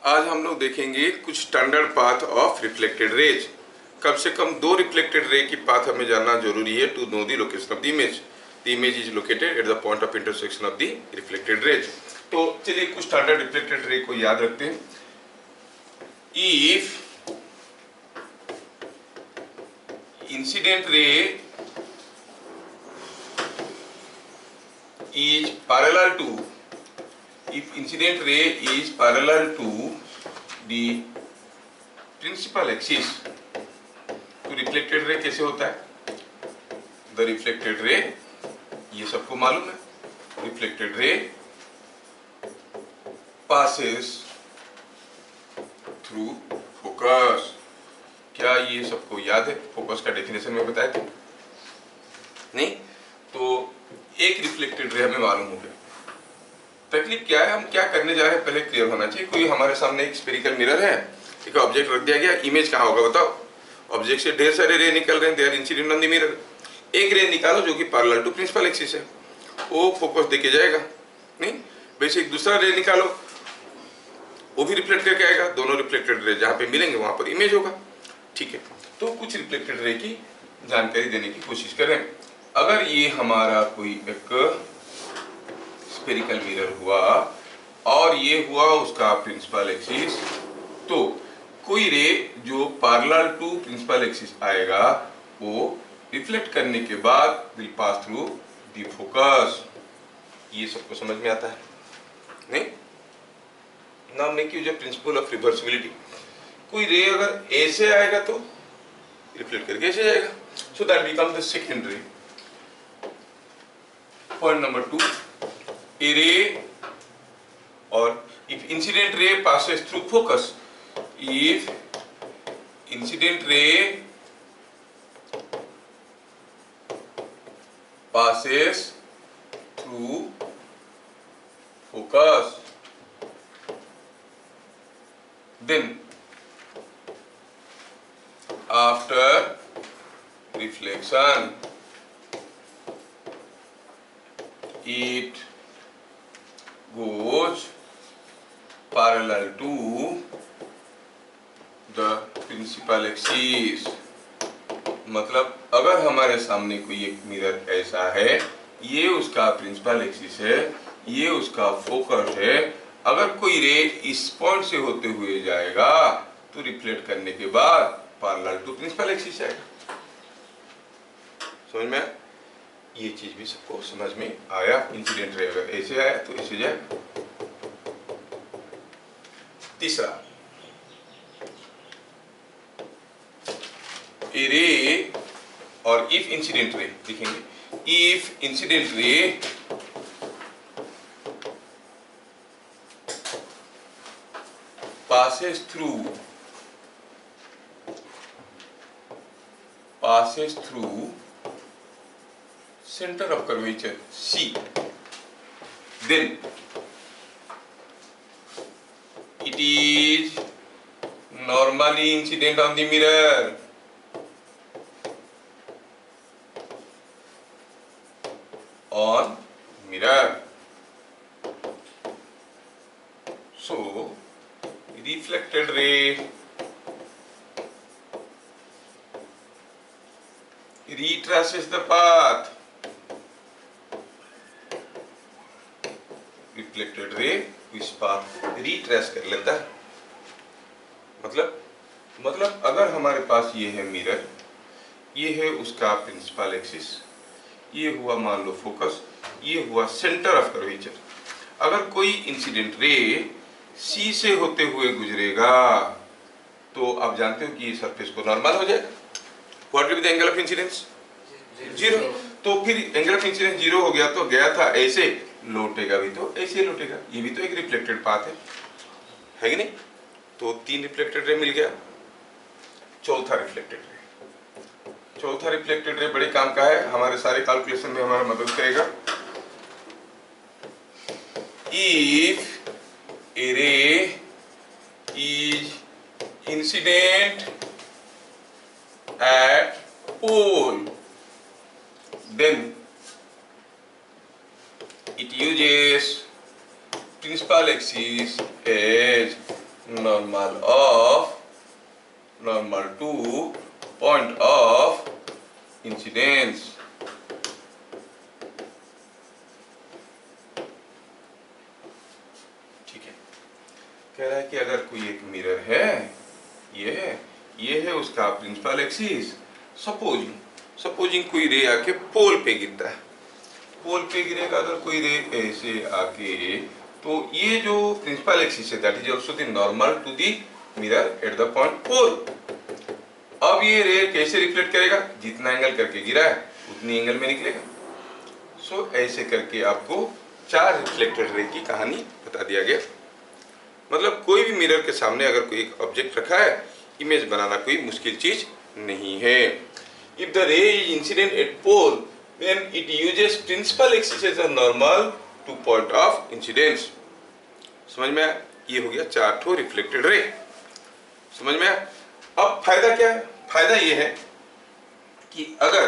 आज हम लोग देखेंगे कुछ standard path of reflected rays. कम से कम 2 रिफ्लेक्टेड रे की पाथ हमें जानना जरूरी है to know the location of the image. The image is located at the point of intersection of the reflected rays. तो चलिए कुछ स्टैंडर्ड रिफ्लेक्टेड रे को याद रखते हैं। If incident ray is parallel to if incident ray is parallel to the principal axis, तो reflected ray कैसे होता है? द रिफ्लेक्टेड रे, ये सबको मालूम है, reflected ray passes through focus. क्या ये सबको याद है? फोकस का डेफिनेशन में बताया था नहीं? तो एक रिफ्लेक्टेड रे हमें मालूम हो गया। तकलीफ क्या है, हम क्या करने जा रहे हैं पहले क्लियर होना चाहिए। कोई हमारे सामने एक स्फेरिकल मिरर है, एक ऑब्जेक्ट रख दिया गया, इमेज कहाँ होगा बताओ? ऑब्जेक्ट से ढेर सारे रे निकल रहे हैं, they are incident on the mirror. एक रे निकालो जो कि पैरेलल टू प्रिंसिपल एक्सिस है, वो फोकस देके जाएगा नहीं? वैसे एक दूसरा रे निकालो, वो भी रिफ्लेक्ट करके आएगा, दोनों रिफ्लेक्टेड रे जहाँ पे मिलेंगे वहां पर इमेज होगा। ठीक है, तो कुछ रिफ्लेक्टेड रे की जानकारी देने की कोशिश करें। अगर ये हमारा कोई एक स्फेरिकल मिरर हुआ और ये हुआ उसका प्रिंसिपल एक्सिस, तो कोई रे जो पैरेलल टू प्रिंसिपल एक्सिस आएगा वो रिफ्लेक्ट करने के बाद will pass through the focus. ये सबको समझ में आता है नहीं? Now make use of principal of reversibility. कोई रे अगर ऐसे आएगा तो रिफ्लेक्ट करके ऐसे जाएगा, so that become the second रे। Point number 2, a ray or if incident ray passes through focus, if incident ray passes through focus, then after reflection it goes parallel to the principal axis। मतलब अगर हमारे सामने कोई एक mirror ऐसा है, ये उसका प्रिंसिपल एक्सिस है, ये उसका फोकस है, अगर कोई रे इस पॉइंट से होते हुए जाएगा तो रिफ्लेक्ट करने के बाद पैरेलल टू प्रिंसिपल एक्सिस आएगा। समझ में? ये चीज भी सबको समझ में आया। इंसिडेंट रे अगर ऐसे आया तो ऐसे जाए। तीसरा, ए रे और इफ इंसिडेंट रे देखेंगे। If incident ray passes through center of curvature C, then it is normally incident on the mirror. On mirror. So reflected ray retraces the path। Reflected ray इस पाथ को retrace कर लेता है। मतलब अगर हमारे पास ये है मिरर, ये है उसका प्रिंसिपल एक्सिस, ये हुआ मान लो फोकस, ये हुआ सेंटर ऑफ कर्वेचर। अगर कोई इंसिडेंट रे सी से होते हुए गुजरेगा तो आप जानते हो कि ये सरफेस को नॉर्मल हो जाएगा। What will be the angle of incidence? 0। तो फिर एंगल ऑफ इंसिडेंस 0 हो गया तो गया था ऐसे, लौटेगा भी तो ऐसे लौटेगा। ये भी तो एक रिफ्लेक्टेड पाथ है कि नहीं? तो 3 रिफ्लेक्टेड रे मिल गया। चौथा रिफ्लेक्टेड रे बड़े काम का है, हमारे सारे कैलकुलेशन में हमारा मदद करेगा। If a ray is incident at pole, then it uses principal axis as normal to point of incidence. ठीक है, कह रहा है कि अगर कोई एक मिरर है, ये है उसका प्रिंसिपल एक्सिस। सपोजिंग कोई रे आके पोल पे गिरता है, पोल पे गिरेगा अगर कोई रे ऐसे आके, तो ये जो प्रिंसिपल एक्सिस है that is also the normal to the mirror at the point pole. अब ये रे कैसे रिफ्लेक्ट करेगा, जितना एंगल करके गिरा है उतनी एंगल में निकलेगा। सो ऐसे करके आपको 4 रिफ्लेक्टेड रे की कहानी बता दिया गया। मतलब कोई भी मिरर के सामने अगर कोई एक ऑब्जेक्ट रखा है, इमेज बनाना कोई मुश्किल चीज नहीं है। If the ray is incident at pole then it uses principal axis as a normal to point of incidence। समझ में आया? ये हो गया 4 ठो रिफ्लेक्टेड रे। समझ में आया? अब फायदा क्या है? फायदा ये है कि अगर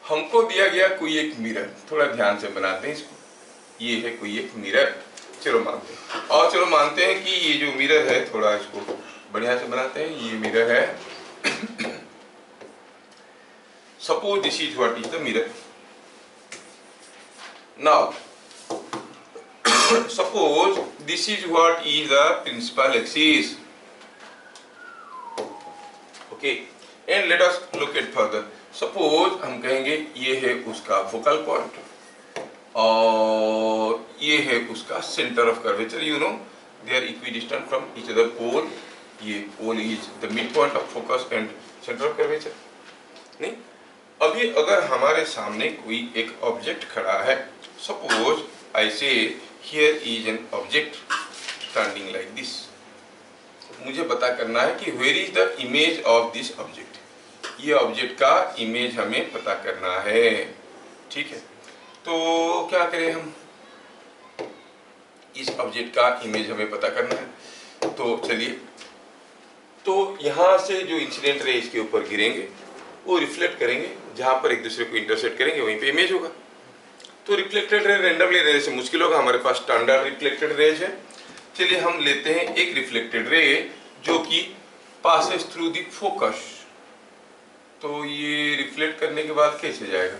हमको दिया गया कोई एक मिरर, थोड़ा ध्यान से बनाते हैं इसको, ये है कोई एक मिरर, चलो मानते हैं, और चलो मानते हैं कि ये जो मिरर है, थोड़ा इसको बढ़िया से बनाते हैं, ये मिरर है। Suppose this is what is the mirror. Now, suppose this is what is the principal axis. Okay, and let us look at further. Suppose हम कहेंगे ये है उसका focal point और ये है उसका center of curvature. You know, they are equidistant from each other. Pole, ये pole is the midpoint of focus and center of curvature. नहीं? अभी अगर हमारे सामने कोई एक ऑब्जेक्ट खड़ा है, suppose I say here is an object standing like this, मुझे पता करना है कि where is the image of this object, ये ऑब्जेक्ट का इमेज हमें पता करना है। ठीक है, तो क्या करें हम, इस ऑब्जेक्ट का इमेज हमें पता करना है, तो चलिए, तो यहाँ से जो इंसिडेंट रे इसके ऊपर गिरेंगे वो रिफ्लेक्ट करेंगे, जहां पर एक दूसरे को इंटरसेक्ट करेंगे वहीं पे इमेज होगा। तो रिफ्लेक्टेड रे रैंडमली लेने से मुश्किल होगा, हमारे पास स्टैंडर्ड रिफ्लेक्टेड रेज है। चलिए हम लेते हैं एक रिफ्लेक्टेड रे जो कि पासेस थ्रू द फोकस। तो ये रिफ्लेक्ट करने के बाद कैसे जाएगा,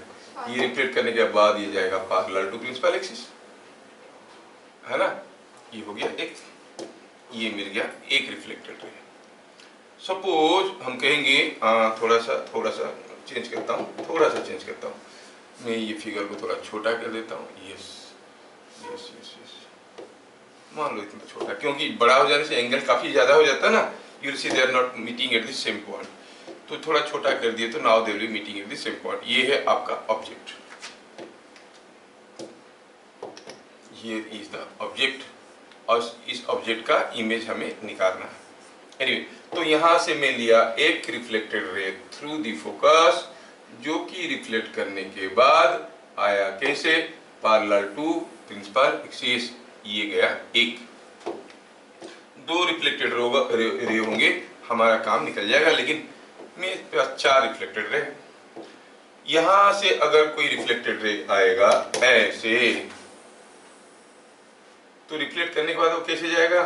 ये रिफ्लेक्ट करने के बाद ये जाएगा पैरेलल टू प्रिंसिपल एक्सिस, है ना। ये हो गया एक, ये मिल गया एक रिफ्लेक्टेड रे। सपोज हम कहेंगे, थोड़ा सा चेंज करता हूँ, मैं ये फिगर को थोड़ा छोटा कर देता हूँ। यस, मान लो इतना छोटा, क्योंकि बड़ा हो जाने से एंगल काफी ज्यादा हो जाता है ना, you will see they are not meeting at the same point. तो थोड़ा छोटा कर दिए तो now they will be meeting at the same point. ये है आपका object, here is the object, और इस ऑब्जेक्ट का इमेज हमें निकालना है। एनीवे, तो यहां से मैं लिया एक reflected ray through the focus, जो कि रिफ्लेक्ट करने के बाद आया कैसे, पैरेलल टू प्रिंसिपल एक्सिस। ये गया एक, 2 रिफ्लेक्टेड रे होंगे, हमारा काम निकल जाएगा। लेकिन मेरे पास 4 रिफ्लेक्टेड रे, यहां से अगर कोई रिफ्लेक्टेड रे आएगा ऐसे, तो रिफ्लेक्ट करने के बाद वो कैसे जाएगा,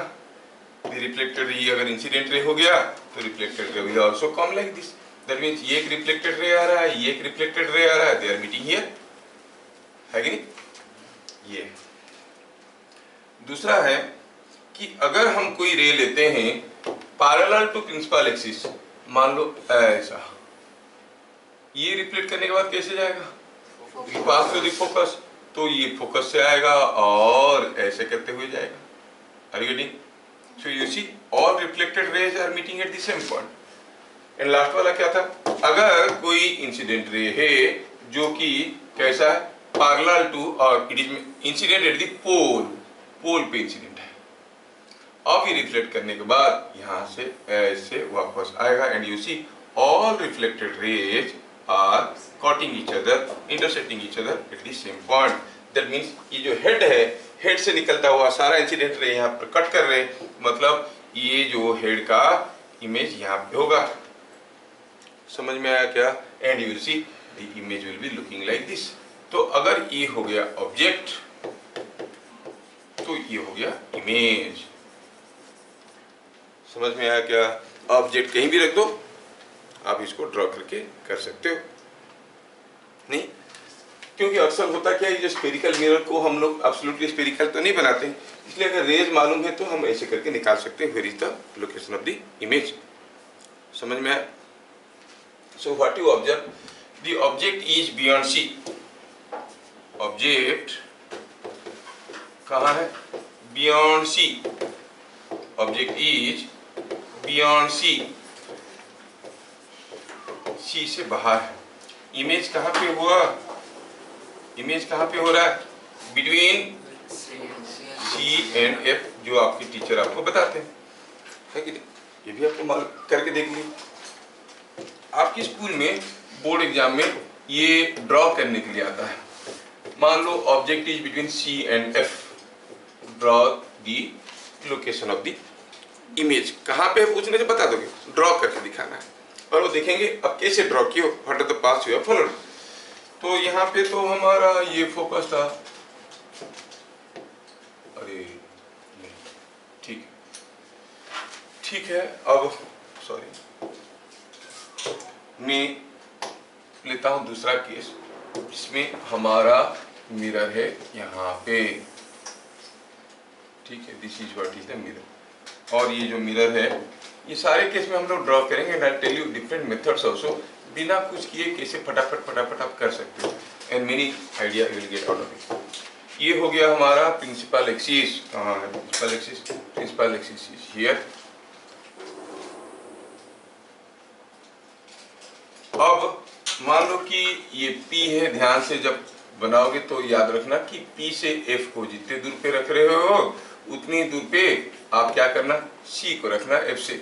रिफ्लेक्टेड रे अगर इंसिडेंट रे हो गया तो reflected ray will also come like this. That means ये एक रिफ्लेक्टेड रे आ रहा है, ये एक रिफ्लेक्टेड रे आ रहा है, दे आर मीटिंग हियर, है कि नहीं। ये दूसरा है कि अगर हम कोई रे लेते हैं पैरेलल टू प्रिंसिपल एक्सिस, मान लो ऐसा, ये रिफ्लेक्ट करने के बाद कैसे जाएगा, पास टू द फोकस, तो ये फोकस से आएगा और ऐसे करते हुए जाएगा। Are you getting? So you see all reflected rays are meeting at the same point. And last वाला क्या था, अगर कोई इंसिडेंट रे है जो कि कैसा है, पैरेलल टू, और it is incident at the pole पे इंसिडेंट है, अब ये रिफ्लेक्ट करने के बाद यहाँ से ऐसे वापस आएगा, and you see all reflected rays are cutting each other, intersecting each other at the same point. That means ये जो हेड है, हेड से निकलता हुआ सारा इंसिडेंट रे यहाँ पर कट कर रहे हैं, मतलब ये जो हेड का इमेज यहाँ पे होगा। समझ में आया क्या? And you will C the image will be looking like this. तो अगर ये हो गया ऑब्जेक्ट, तो ये हो गया इमेज। समझ में आया क्या? ऑब्जेक्ट कहीं भी रख दो, आप इसको ड्रॉ करके कर सकते हो। नहीं, क्योंकि अक्सर होता क्या है, जो स्फेरिकल मिरर को हम लोग एब्सोल्युटली स्फेरिकल तो नहीं बनाते, इसलिए अगर रेज मालूम है तो हम ऐसे करके निकाल सकते हैं where is the location of the image. समझ में आया? So what you observe, the object is beyond C. Object कहाँ है? Beyond C. Object is beyond C, C से बाहर है। इमेज कहाँ पे हुआ? इमेज कहाँ पे हो रहा है? बिटवीन सी एंड एफ, जो आपके टीचर आपको बताते हैं, है कि नहीं? ये भी आपको मालूम करके देख लीजिए। आपके स्कूल में बोर्ड एग्जाम में ये ड्रॉ करने के लिए आता है। मान लो object is between C and F, draw the location of the image. कहाँ पे पूछने से बता दोगे, ड्रॉ करके दिखाना है, और वो देखेंगे अब कैसे ड्रॉ किया, what are the paths you have followed. तो यहाँ पे तो हमारा ये फोकस था, अरे नहीं, ठीक ठीक है। अब सॉरी, मैं लेता हूँ दूसरा केस, जिसमें हमारा मिरर है यहाँ पे, ठीक है, this is what is the mirror. और ये जो मिरर है, ये सारे केस में हम लोग ड्रॉ करेंगे, and I tell you different methods also, बिना कुछ किए कैसे फटाफट फटाफट आप कर सकते हो, and many idea you will get out of it. ये हो गया हमारा प्रिंसिपल एक्सिस। कहाँ है principal axis? Principal axis is here. अब मान लो कि ये P है, ध्यान से जब बनाओगे तो याद रखना कि P से F को जितने दूर पे रख रहे हो उतनी दूर पे आप क्या करना, C को रखना F से,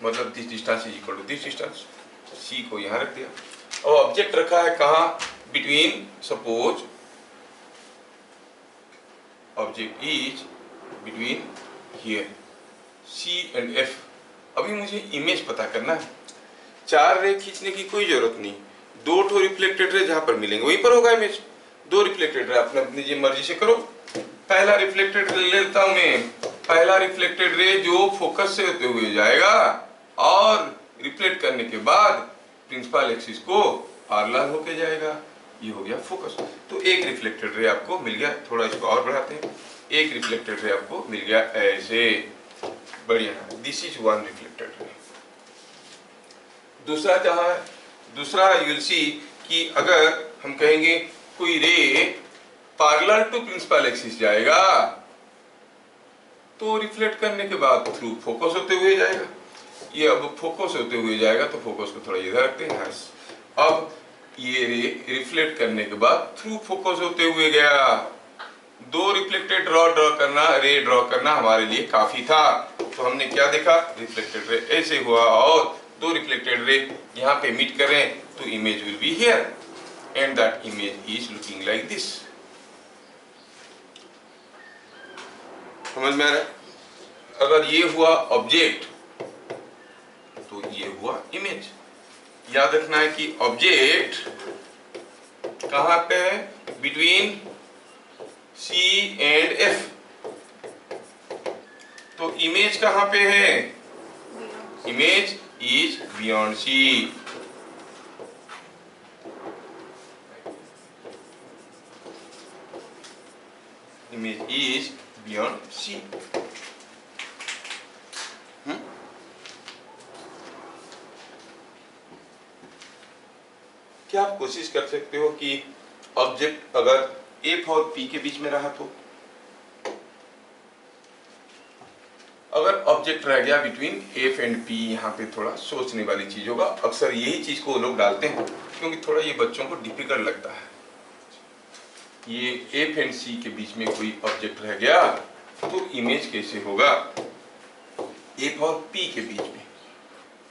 मतलब this distance is equal to this distance. C को यहाँ रख दिया, और ऑब्जेक्ट रखा है कहाँ? Between, suppose object is between here C and F। अभी मुझे इमेज पता करना है। 4 रे खींचने की कोई जरूरत नहीं, 2 ठो रिफ्लेक्टेड रे जहां पर मिलेंगे वहीं पर होगा इमेज। 2 रिफ्लेक्टेड रे अपने अपनी मर्जी से करो। पहला रिफ्लेक्टेड रे ले लेता हूं मैं। पहला रिफ्लेक्टेड रे जो फोकस से होते हुए जाएगा और रिफ्लेक्ट करने के बाद प्रिंसिपल एक्सिस को पैरेलल होके जाएगा, ये हो गया फोकस। तो एक रिफ्लेक्टेड रे आपको मिल गया। थोड़ा इसको और बढ़ाते हैं, एक रिफ्लेक्टेड रे आपको मिल गया ऐसे, बढ़िया। This is one reflected ray. दूसरा कहाँ है? दूसरा यू विल सी कि अगर हम कहेंगे कोई ray parallel to principal axis जाएगा तो रिफ्लेक्ट करने के बाद थ्रू फोकस होते हुए जाएगा। ये अब फोकस होते हुए जाएगा तो फोकस को थोड़ा इधर रखते हैं। अब ये रे रिफ्लेक्ट करने के बाद थ्रू फोकस होते हुए गया। 2 रिफ्लेक्टेड ड्रॉ करना, रे ड्रॉ करना हमारे लिए काफी था। तो हमने क्या देखा, रिफ्लेक्टेड रे ऐसे हुआ और 2 रिफ्लेक्टेड रे यहाँ पे मीट करें तो image will be here, and that image is looking like this. समझ में आ रहा है? अगर ये हुआ ऑब्जेक्ट तो ये हुआ इमेज। याद रखना है कि ऑब्जेक्ट कहां पे है? Between C and F। तो इमेज कहां पे है? Image is beyond C. Image is beyond C. क्या आप कोशिश कर सकते हो कि ऑब्जेक्ट अगर F और P के बीच में रहा तो? अगर ऑब्जेक्ट रह गया बिटवीन F एंड P, यहाँ पे थोड़ा सोचने वाली चीज होगा। अक्सर यही चीज को लोग डालते हैं क्योंकि थोड़ा ये बच्चों को डिफिकल्ट लगता है। ये F एंड C के बीच में कोई ऑब्जेक्ट रह गया तो इमेज कैसे होगा F और P के बीच में?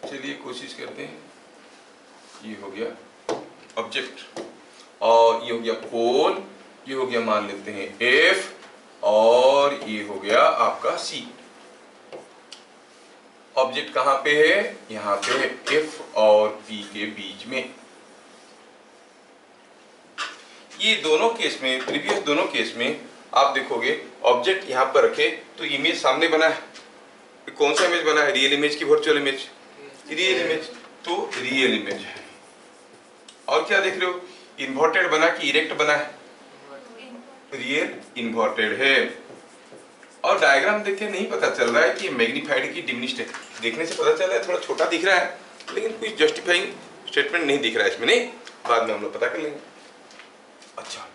चलिए कोशिश करते हैं। ये हो गया ऑब्जेक्ट और ये हो गया पोल, ये हो गया मान लेते हैं F, और ये हो गया आपका C। ऑब्जेक्ट कहां पे है? यहां पे है F और P के बीच में। ये दोनों केस में, प्रीवियस दोनों केस में आप देखोगे ऑब्जेक्ट यहां पर रखे तो इमेज सामने बना है, कौन सा इमेज बना है, रियल इमेज की वर्चुअल इमेज, रियल इमेज, तो रियल इमेज है। और क्या देख रहे हो, इन्वर्टेड बना कि इरेक्ट बना है, रियल इन्वर्टेड है। और डायग्राम देख के नहीं पता चल रहा है कि मैग्नीफाइड की डिमिनिश्ड है, देखने से पता चल रहा है थोड़ा छोटा दिख रहा है, लेकिन कोई जस्टिफाइंग स्टेटमेंट नहीं दिख रहा है इसमें, नहीं, बाद में हम लोग पता कर लेंगे। अच्छा,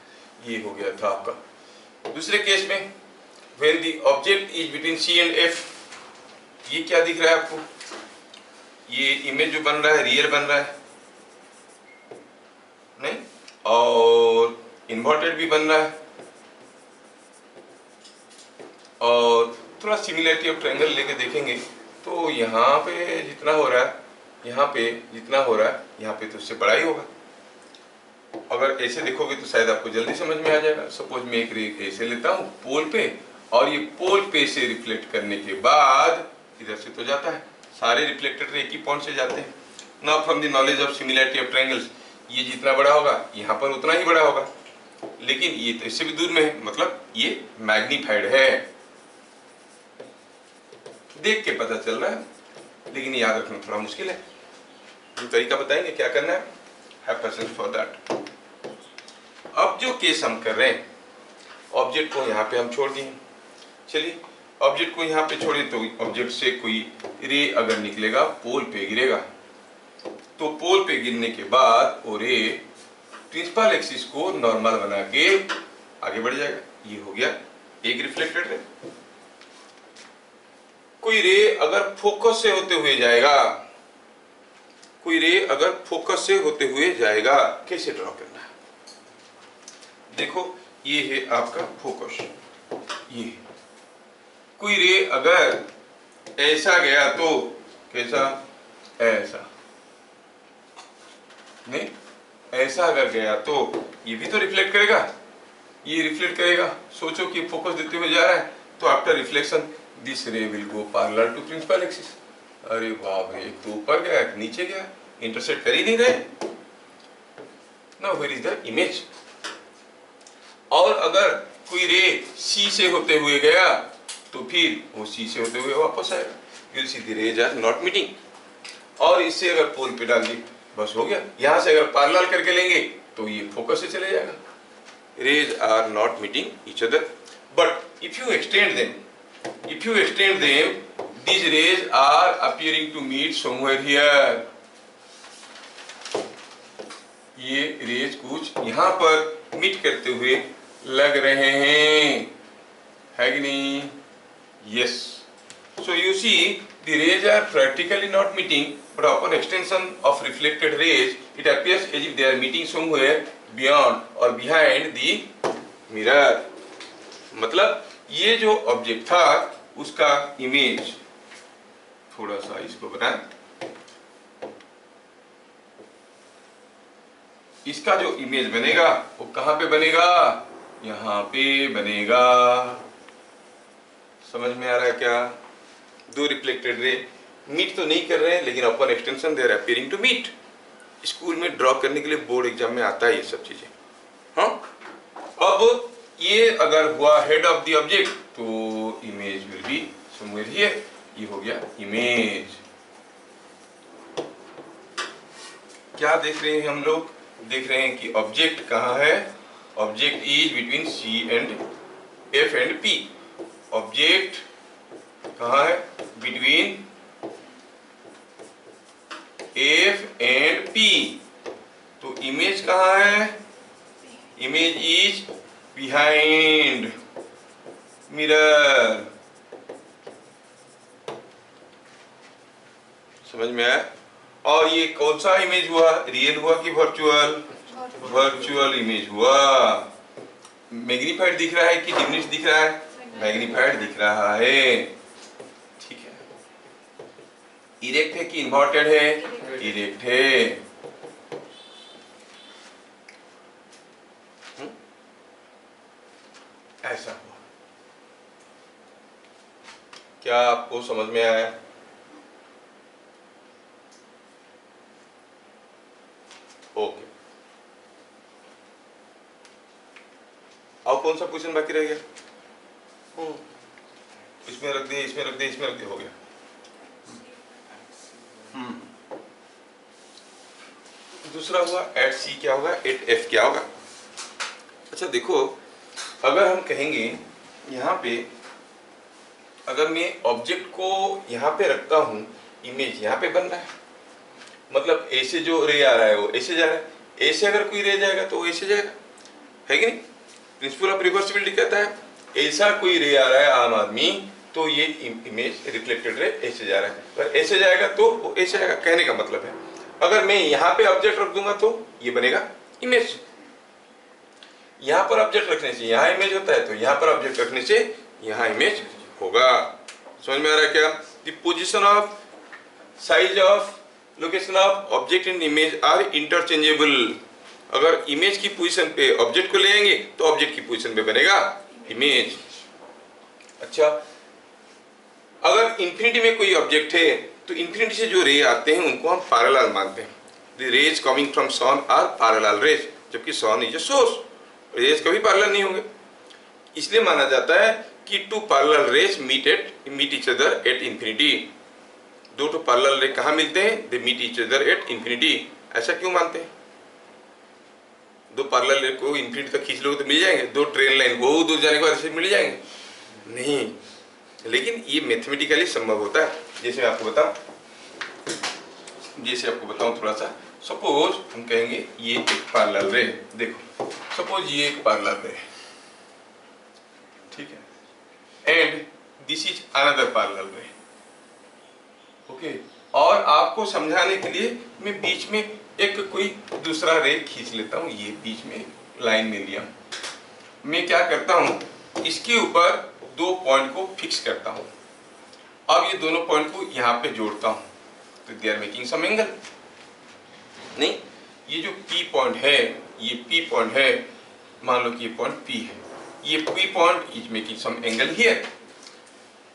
ये हो गया था आपका। दूसरे केस में when the object is between C and F, ये क्या दिख रहा है आपको, ये इमेज जो बन रहा है रियल बन रहा है नहीं, और इन्वर्टेड भी बन रहा है, और थोड़ा सिमिलरिटी ऑफ ट्रायंगल लेके देखेंगे तो यहाँ पे जितना हो रहा है, यहाँ पे जितना हो रहा है, यहाँ पे तो उससे बड़ा ही होगा। अगर ऐसे देखोगे तो शायद आपको जल्दी समझ में आ जाएगा। सपोज मैं एक रे ऐसे लेता हूँ पोल पे, और ये पोल पे से रिफ्लेक्ट करने के बाद इधर से तो जाता है, सारे रिफ्लेक्टेड रे एक ही पॉइंट से जाते हैं। Now from the knowledge of similarity of triangles, ये जितना बड़ा होगा यहाँ पर उतना ही बड़ा होगा, लेकिन ये तो इससे भी दूर में है, मतलब ये मैग्नीफाइड है, देख के पता चल रहा है, लेकिन याद रखना थोड़ा मुश्किल है। हम तरीका बताएंगे क्या करना है, हैव पेशेंस फॉर दैट। अब जो केस हम कर रहे हैं, ऑब्जेक्ट को यहाँ पे हम छोड़ दिए, चलिए ऑब्जेक्ट को यहाँ पे छोड़े तो ऑब्जेक्ट से कोई रे अगर निकलेगा पोल पे गिरेगा, तो पोल पे गिरने के बाद वो रे प्रिंसिपल एक्सिस को नॉर्मल बना के आगे बढ़ जाएगा। ये हो गया एक रिफ्लेक्टेड रे। कोई रे अगर फोकस से होते हुए जाएगा, कोई रे अगर फोकस से होते हुए जाएगा, कैसे ड्रॉ करना है, देखो ये है आपका फोकस, ये कोई रे अगर ऐसा गया तो कैसा, ऐसा नहीं, ऐसा अगर गया तो ये भी तो रिफ्लेक्ट करेगा, ये रिफ्लेक्ट करेगा। सोचो कि फोकस देते हुए जा रहा है, तो after reflection this ray will go parallel to principal axis. अरे बाप रे, एक तो ऊपर गया एक नीचे गया, इंटरसेक्ट कर ही नहीं रहे। Now where is the image. और अगर कोई रे सी से होते हुए गया तो फिर वो सी से होते हुए वापस आएगा, you see the rays are not meeting. और इससे अगर पोल पे डाल दी बस हो गया। यहां से अगर पैरेलल करके लेंगे तो ये फोकस से चले जाएगा। Rays are not meeting each other, but if you extend them, these rays are appearing to meet somewhere here. ये रेज कुछ यहाँ पर मीट करते हुए लग रहे हैं, है कि नहीं? Yes. So you see, the rays are practically not meeting, but upon extension of reflected rays, it appears as if they are meeting somewhere beyond or behind the mirror. मतलब ये जो ऑब्जेक्ट था उसका इमेज, थोड़ा सा इसको बनाएं, इसका जो इमेज बनेगा वो कहां पे बनेगा? यहां पे बनेगा। समझ में आ रहा है क्या? दो रिफ्लेक्टेड रे मीट तो नहीं कर रहे हैं, लेकिन upon extension they are appearing to meet. School में ड्रॉ करने के लिए बोर्ड एग्जाम में आता है ये सब चीजें। हाँ, अब ये अगर हुआ हेड ऑफ द ऑब्जेक्ट तो image will be somewhere here. ये हो गया इमेज। क्या देख रहे हैं हम लोग? देख रहे हैं कि ऑब्जेक्ट कहाँ है? Object is between C and F and P. Object कहाँ है? Between F and P. तो इमेज कहाँ है? Image is behind mirror. समझ में आया? और ये कौन सा इमेज हुआ? रियल हुआ कि वर्चुअल? वर्चुअल इमेज हुआ। मैग्नीफाइड दिख रहा है कि डिमिनिश्ड दिख रहा है? मैग्नीफाइड दिख रहा है। ठीक है। इरेक्ट है कि इन्वर्टेड है? इरेक्ट है। ऐसा हुआ। क्या आपको समझ में आया? ओके। और कौन सा क्वेश्चन बाकी रह गया? इसमें रख दिए, इसमें रख दिए, इसमें रख दिए, हो गया। दूसरा हुआ एट सी क्या होगा, एट एफ क्या होगा। अच्छा देखो, अगर हम कहेंगे यहाँ पे, अगर मैं ऑब्जेक्ट को यहाँ पे रखता हूँ, इमेज यहाँ पे बन रहा है, मतलब ऐसे जो रे आ रहा है वो ऐसे जा रहा है, ऐसे अगर कोई रे जाएगा तो वो ऐसे जाएगा, है कि नहीं। प्रिंसिपल ऑफ रिवर्सिबिलिटी कहता है ऐसा कोई रे आ रहा है आम आदमी तो ये इमेज रिफ्लेक्टेड रे ऐसे जा रहा है, अगर ऐसे जाएगा तो वो ऐसे आएगा। कहने का मतलब है अगर मैं यहाँ पे ऑब्जेक्ट रख दूंगा तो ये बनेगा इमेज, यहाँ पर ऑब्जेक्ट रखने से यहाँ इमेज होता है, तो यहाँ पर ऑब्जेक्ट रखने से यहाँ इमेज होगा। समझ में आ रहा है क्या। The position of, size of, location of object in image are interchangeable. अगर इमेज की पोजीशन पे ऑब्जेक्ट को ले आएंगे तो ऑब्जेक्ट की पोजीशन पे बनेगा इमेज। अच्छा, अगर इंफिनिटी में कोई ऑब्जेक्ट है तो इंफिनिटी से जो रे आते हैं उनको हम पैरेलल मानते हैं। The rays coming from sun are parallel rays, जबकि sun is a source, rays कभी पैरेलल नहीं होंगे। इसलिए माना जाता है कि two parallel rays meet each other at infinity. दो तो पैरेलल रे कहाँ मिलते हैं, they meet each other at infinity. ऐसा क्यों मानते हैं, दो पैरेलल रे को इंफिनिटी तक खींच लोगे तो मिल जाएंगे, दो ट्रेन लाइन बहुत दूर जाने के बाद ऐसे मिल जाएंगे नहीं, लेकिन ये मैथमेटिकली संभव होता है। जैसे मैं आपको बताऊं थोड़ा सा, सपोज हम कहेंगे ये एक पैरेलल रे, देखो सपोज ये एक पैरेलल रे, ठीक है, and this is another parallel रे, ओके। और आपको समझाने के लिए मैं बीच में एक कोई दूसरा रे खींच लेता हूं, ये बीच में लाइन में लिया, मैं क्या करता हूं इसके ऊपर दो पॉइंट को फिक्स करता हूं। अब ये दोनों पॉइंट को यहाँ पे जोड़ता हूं तो they are making some angle. नहीं, ये जो P पॉइंट है, ये P पॉइंट है, मान लो कि ये पॉइंट P है, ये P point is making some angle here.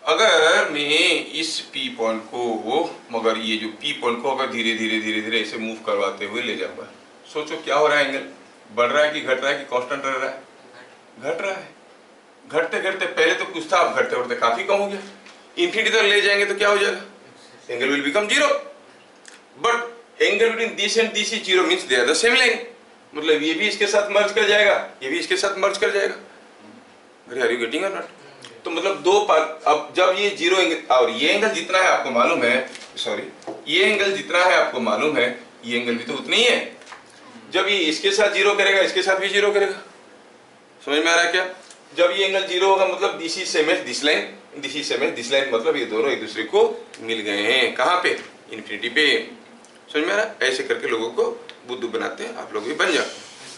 अगर मैं इस P पॉइंट को, मगर ये जो P पॉइंट को अगर धीरे धीरे ऐसे मूव करवाते हुए ले जाऊंगा, सोचो क्या हो रहा है, एंगल बढ़ रहा है कि घट रहा है कि कांस्टेंट रह रहा है, घट रहा है। घटते घटते पहले तो कुछ था, अब घटते घटते काफी कम हो गया, इंफिनिटी तक ले जाएंगे तो क्या हो जाएगा, angle will become zero. But angle between this and this is zero means they are the same line, मतलब ये भी इसके साथ मर्ज कर जाएगा, ये भी इसके साथ मर्ज कर जाएगा। अरे आर यू गेटिंग और नॉट। तो मतलब दो अब जब ये जीरो एंगल और ये एंगल जितना है आपको मालूम है, सॉरी ये एंगल जितना है आपको मालूम है, ये एंगल भी तो उतना ही है। जब ये इसके साथ जीरो करेगा, इसके साथ भी जीरो करेगा, समझ में आ रहा है क्या। जब ये एंगल जीरो होगा मतलब this is same as this line, this is same as this line, मतलब ये दोनों एक दूसरे को मिल गए हैं। कहाँ पे, इन्फिनिटी पे। समझ में आ रहा है। ऐसे करके लोगों को बुद्धू बनाते हैं, आप लोग भी बन जाओ,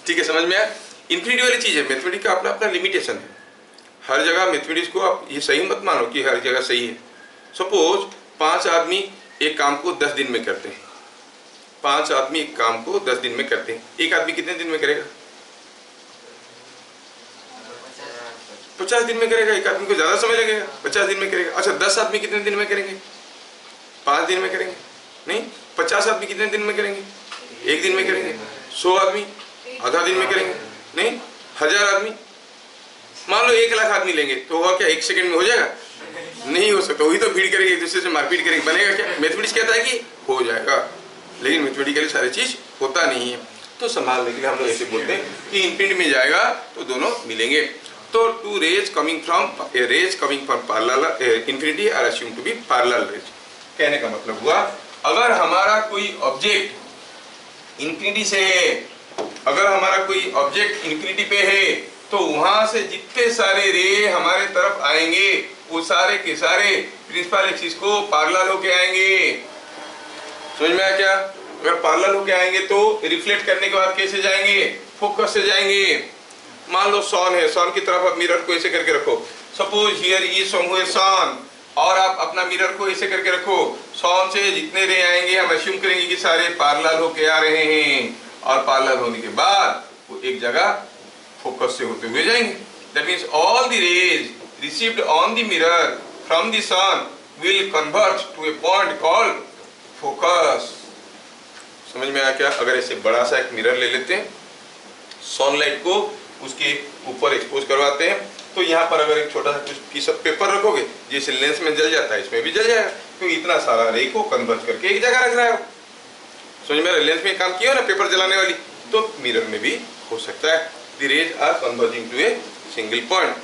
ठीक है, समझ में आया। इन्फिनिटी वाली चीज है, मैथमेटिक्स का अपना अपना लिमिटेशन है। हर जगह मैथमेटिक्स को आप ये सही मत मानो कि हर जगह सही है। सपोज 5 आदमी एक काम को 10 दिन में करते हैं, 5 आदमी एक काम को 10 दिन में करते हैं, एक आदमी कितने दिन में करेगा, 50 दिन में करेगा। एक आदमी को ज्यादा समय लगेगा, 50 दिन में करेगा। अच्छा 10 आदमी कितने दिन में करेंगे, 5 दिन में करेंगे। नहीं, 50 आदमी कितने दिन में करेंगे, 1 दिन में करेंगे। 100 आदमी आधा दिन में करेंगे। नहीं, 1000 आदमी, मान लो 1 लाख आदमी लेंगे तो वह क्या 1 सेकंड में हो जाएगा, नहीं हो सकता। वही तो भीड़ करेंगे, एक दूसरे से मारपीट करेंगे, बनेगा क्या। मैथमेटिक्स कहता है कि हो जाएगा, लेकिन मैथमेटिकली सारी चीज होता नहीं है। तो संभालने के लिए हम लोग ऐसे बोलते हैं कि इन्फिनिटी में जाएगा तो दोनों मिलेंगे। तो two rays coming from parallel infinity are assumed to be parallel rays. कहने का मतलब हुआ अगर हमारा कोई ऑब्जेक्ट इन्फिनिटी से है, अगर हमारा कोई ऑब्जेक्ट इन्फिनिटी पे है तो वहां से जितने सारे रे हमारे तरफ आएंगे वो सारे के सारे प्रिंसिपल एक्सिस को पैरेलल होके आएंगे। समझ में आया क्या। अगर पैरेलल होके आएंगे तो रिफ्लेक्ट करने के बाद कैसे जाएंगे, फोकस से जाएंगे। मान लो सन है, सन की तरफ आप मिरर को ऐसे करके रखो, सपोज हियर इज समवेयर सन, और आप अपना मिरर को ऐसे करके रखो। सन से जितने रे आएंगे हम अस्यूम करेंगे कि सारे पैरेलल होके आ रहे हैं, और पैरेलल होने के बाद वो एक जगह फोकस से होते हुए जाएंगे। That means all the rays received on the mirror from the sun will converge to a point called focus. समझ में आया क्या। अगर ऐसे बड़ा सा एक मिरर ले लेते हैं, सनलाइट को उसके ऊपर एक्सपोज करवाते हैं, तो यहाँ पर अगर एक छोटा सा कुछ पीस ऑफ पेपर रखोगे, जैसे लेंस में जल जाता है इसमें भी जल जाएगा, क्योंकि इतना सारा रे को कन्वर्ज करके एक जगह रख रहा है। समझ में, लेंस में काम किया ना पेपर जलाने वाली, तो मिरर में भी हो सकता है। The rays are converging to a single point.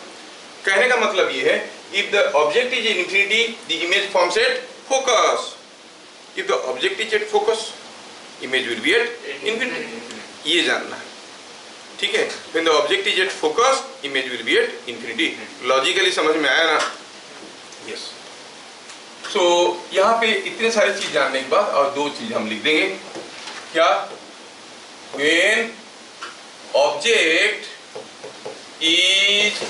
कहने का मतलब ये है, if the object is in infinity the image forms at focus. If the object is at focus image will be at infinity. ये जानना है, ठीक है। When the object is at focus image will be at infinity. Logically समझ में आया ना? Yes. सो यहाँ पे इतने सारी चीज जानने के बाद और दो चीज हम लिख देंगे। क्या? When object is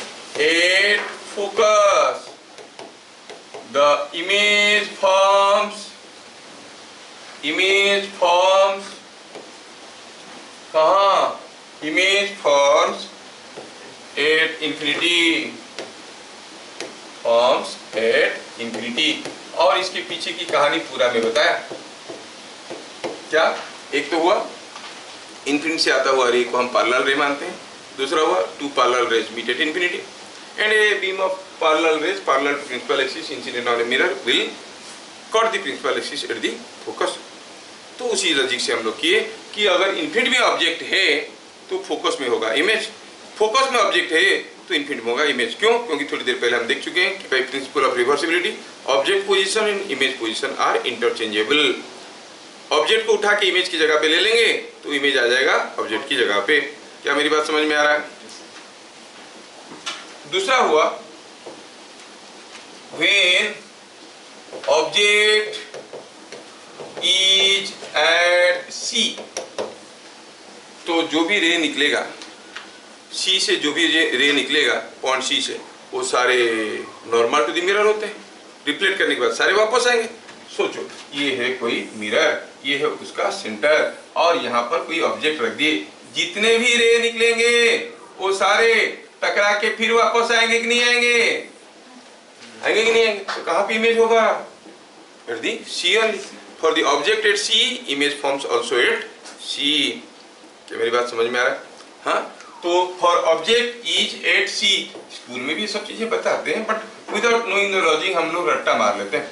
at focus the image forms कहाँ? Image forms at infinity, forms at infinity. और इसके पीछे की कहानी पूरा में बताया। क्या? एक तो हुआ इंफिनिटी से आता हुआ रे को हम पैरेलल रे मानते हैं। दूसरा हुआ two parallel rays meet at infinity and a beam of parallel rays parallel to principal axis incident on a mirror will cut the principal axis at the focus. तो उसी लॉजिक से हम लोग किए कि अगर इंफिनिटी में ऑब्जेक्ट है तो फोकस में होगा इमेज, फोकस में ऑब्जेक्ट है तो इंफिनिटी में होगा इमेज। क्यों? क्योंकि थोड़ी देर पहले हम देख चुके हैं कि by principle of reversibility object position and image position are interchangeable. Object को उठा के इमेज की जगह पे ले लेंगे तो इमेज आ जाएगा ऑब्जेक्ट की जगह पे। क्या मेरी बात समझ में आ रहा है? दूसरा हुआ व्हेन ऑब्जेक्ट इज एट सी, तो जो भी रे निकलेगा सी से, जो भी रे निकलेगा पॉइंट सी से, वो सारे नॉर्मल टू द मिरर होते हैं। रिफ्लेक्ट करने के बाद सारे वापस आएंगे। सोचो, ये है कोई मिरर, ये है उसका सेंटर, और यहाँ पर कोई ऑब्जेक्ट रख दिए, जितने भी रे निकलेंगे वो सारे टकरा के फिर वापस आएंगे कि नहीं आएंगे? आएंगे कि नहीं आएंगे? तो कहाँ पे इमेज होगा? At the C only. For the object at C image forms also at C. क्या मेरी बात समझ में आ रहा है? हाँ, तो for object is at C, school में भी सब चीजें बताते हैं, but without knowing the logic हम लोग रट्टा मार लेते हैं।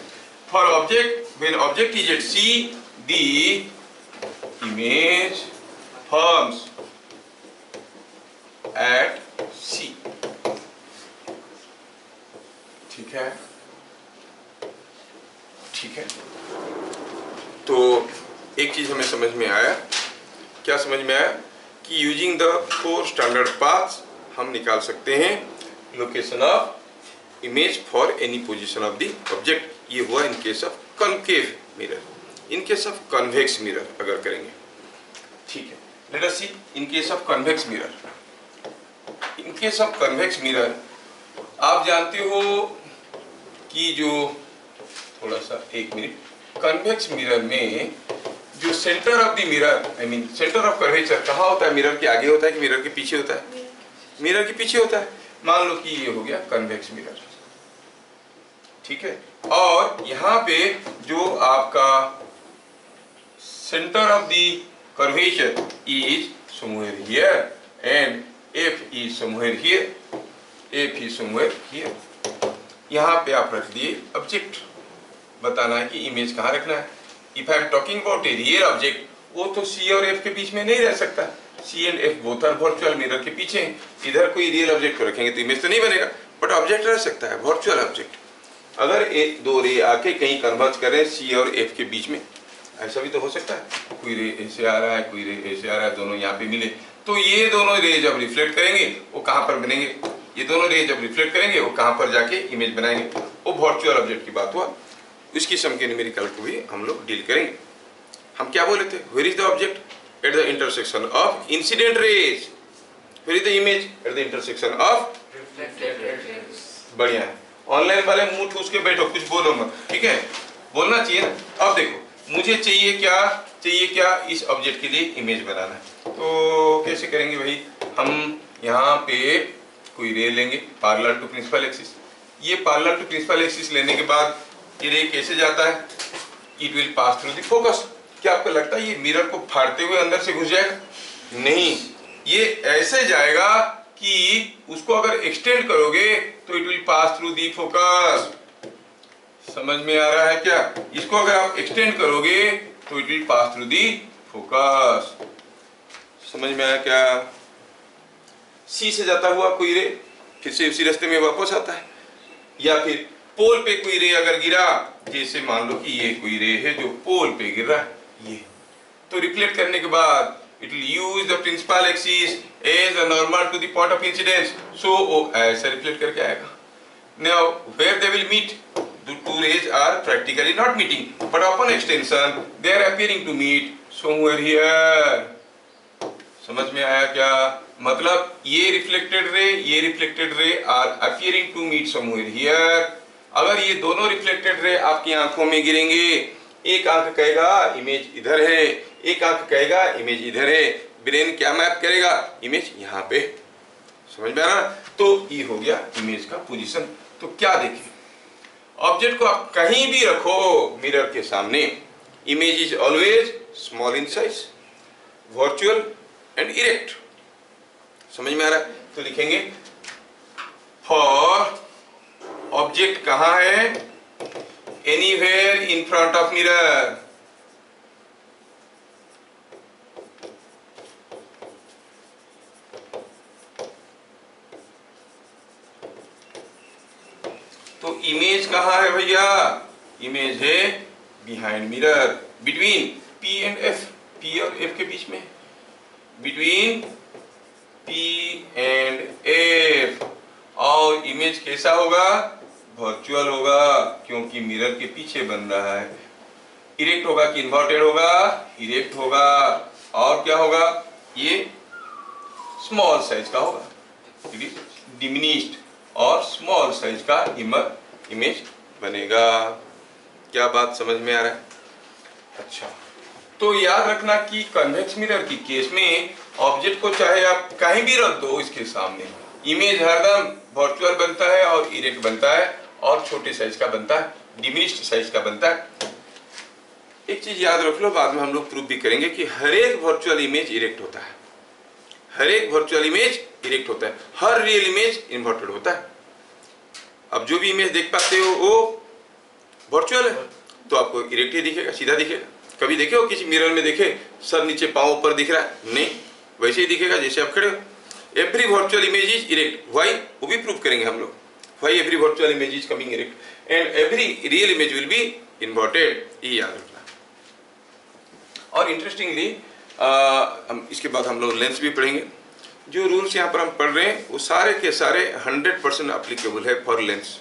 For object when object is at C the image forms at C. ठीक है, ठीक है। तो एक चीज हमें समझ में आया। क्या समझ में आया? कि यूजिंग द 4 स्टैंडर्ड पाथ्स हम निकाल सकते हैं location of image for any position of the object. ये हुआ in case of concave mirror. In case of convex mirror अगर करेंगे, ठीक है। Let us see in case of convex mirror. In case of convex mirror आप जानते हो कि जो, थोड़ा सा एक मिनट, कन्वेक्स मिरर में जो centre of the mirror, I mean centre of curvature कहाँ होता है? मिरर के आगे होता है कि मिरर के पीछे होता है? मिरर के पीछे होता है। मान लो कि ये हो गया कन्वेक्स मिरर, ठीक है। और यहाँ पे जो आपका centre of the curvature is somewhere here and F is somewhere here, F is somewhere here. यहाँ पे आप रख दिए ऑब्जेक्ट, बताना है कि इमेज कहाँ रखना है। If I am talking about a real object, वो तो सी और एफ के बीच में नहीं रह सकता। C and F both are virtual mirror के पीछे। इधर कोई रियल ऑब्जेक्ट को रखेंगे तो इमेज तो नहीं बनेगा, बट ऑब्जेक्ट रह सकता है, वर्चुअल ऑब्जेक्ट। अगर एक दो रे आके कहीं कन्वर्ज करें सी और एफ के बीच में, ऐसा भी तो हो सकता है। कोई रे ऐसे आ रहा है, कोई रे ऐसे आ रहा है, दोनों यहाँ पे मिले, तो ये दोनों रे जब रिफ्लेक्ट करेंगे वो कहाँ पर बनेंगे? ये दोनों रे जब रिफ्लेक्ट करेंगे वो कहाँ पर जाके इमेज बनाएंगे? वो वर्चुअल ऑब्जेक्ट की बात हुआ। इस किस्म के न्यूमेरिकल को भी हम लोग डील करेंगे। हम क्या बोले थे? Where is the object? At the intersection of incident rays. Where is the image? At the intersection of reflected rays. बढ़िया है। ऑनलाइन वाले मुंह ठूस के बैठो, कुछ बोलो मत, ठीक है? बोलना चाहिए ना। अब देखो, मुझे चाहिए क्या इस ऑब्जेक्ट के लिए इमेज बनाना है। तो कैसे करेंगे भाई? हम यहाँ पे कोई रे लेंगे पैरेलल टू प्रिंसिपल एक्सिस। ये पैरेलल टू प्रिंसिपल एक्सिस लेने के बाद ये रे कैसे जाता है? It will pass through the focus. क्या आपको लगता है ये मिरर को फाड़ते हुए अंदर से घुस जाएगा? नहीं, ये ऐसे जाएगा कि उसको अगर एक्सटेंड करोगे तो it will pass through the focus. समझ में आ रहा है क्या? इसको अगर आप एक्सटेंड करोगे तो it will pass through the focus. समझ में आया क्या? सी से जाता हुआ कोई रे फिर से उसी रास्ते में वापस आता है, या फिर पोल पे कोई रे अगर गिरा, जैसे मान लो कि ये कोई रे है जो पोल पे गिर रहा है, ये तो रिफ्लेक्ट करने के बाद it will use the principal axis as a normal to the point of incidence, so वो ऐसा रिफ्लेक्ट करके आएगा। Now where they will meet, the two rays are practically not meeting, but upon extension they are appearing to meet somewhere here। समझ में आया क्या? मतलब ये reflected ray are appearing to meet somewhere here। अगर ये दोनों रिफ्लेक्टेड रे आपकी आंखों में गिरेंगे, एक आंख कहेगा इमेज इधर है, एक आंख कहेगा इमेज इधर है, ब्रेन क्या मैप करेगा? इमेज यहाँ पे। समझ में आ रहा? तो ये हो गया इमेज का पोजीशन। तो क्या देखें, ऑब्जेक्ट को आप कहीं भी रखो मिरर के सामने, image is always small in size, virtual and erect. समझ में आ रहा है? तो लिखेंगे फॉर ऑब्जेक्ट कहाँ है? Anywhere in front of mirror. तो इमेज कहाँ है भैया? इमेज है behind mirror, between P and F, P और F के बीच में, बिटवीन P एंड F। और इमेज कैसा होगा? वर्चुअल होगा, क्योंकि मिरर के पीछे बन रहा है। इरेक्ट होगा कि इन्वर्टेड होगा? इरेक्ट होगा। और क्या होगा? ये स्मॉल साइज का होगा, डिमिनिश्ड और स्मॉल साइज का इमेज बनेगा। क्या बात समझ में आ रहा है? अच्छा, तो याद रखना कि कन्वेक्स मिरर की केस में ऑब्जेक्ट को चाहे आप कहीं भी रख दो इसके सामने, इमेज हरदम वर्चुअल बनता है और इरेक्ट बनता है और छोटे साइज का बनता है, डिमिनिश्ड साइज का बनता है। एक चीज याद रख लो, बाद में हम लोग प्रूव भी करेंगे कि हर एक वर्चुअल इमेज इरेक्ट होता है, हर एक वर्चुअल इमेज इरेक्ट होता है, हर रियल इमेज इन्वर्टेड होता है। अब जो भी इमेज देख पाते हो वो वर्चुअल है, तो आपको इरेक्ट ही दिखेगा, सीधा दिखेगा। कभी देखे हो किसी मिरर में देखे सर नीचे पाँव ऊपर दिख रहा है? नहीं, वैसे ही दिखेगा जैसे आप खड़े हो। Every virtual image is erect. Why? वो भी प्रूव करेंगे हम लोग। Why every virtual image is coming erect and every real image will B inverted, ये याद रखना। और इंटरेस्टिंगली इसके बाद हम लोग लेंस भी पढ़ेंगे। जो रूल्स यहाँ पर हम पढ़ रहे हैं वो सारे के सारे 100% अप्लीकेबल है for Lenz.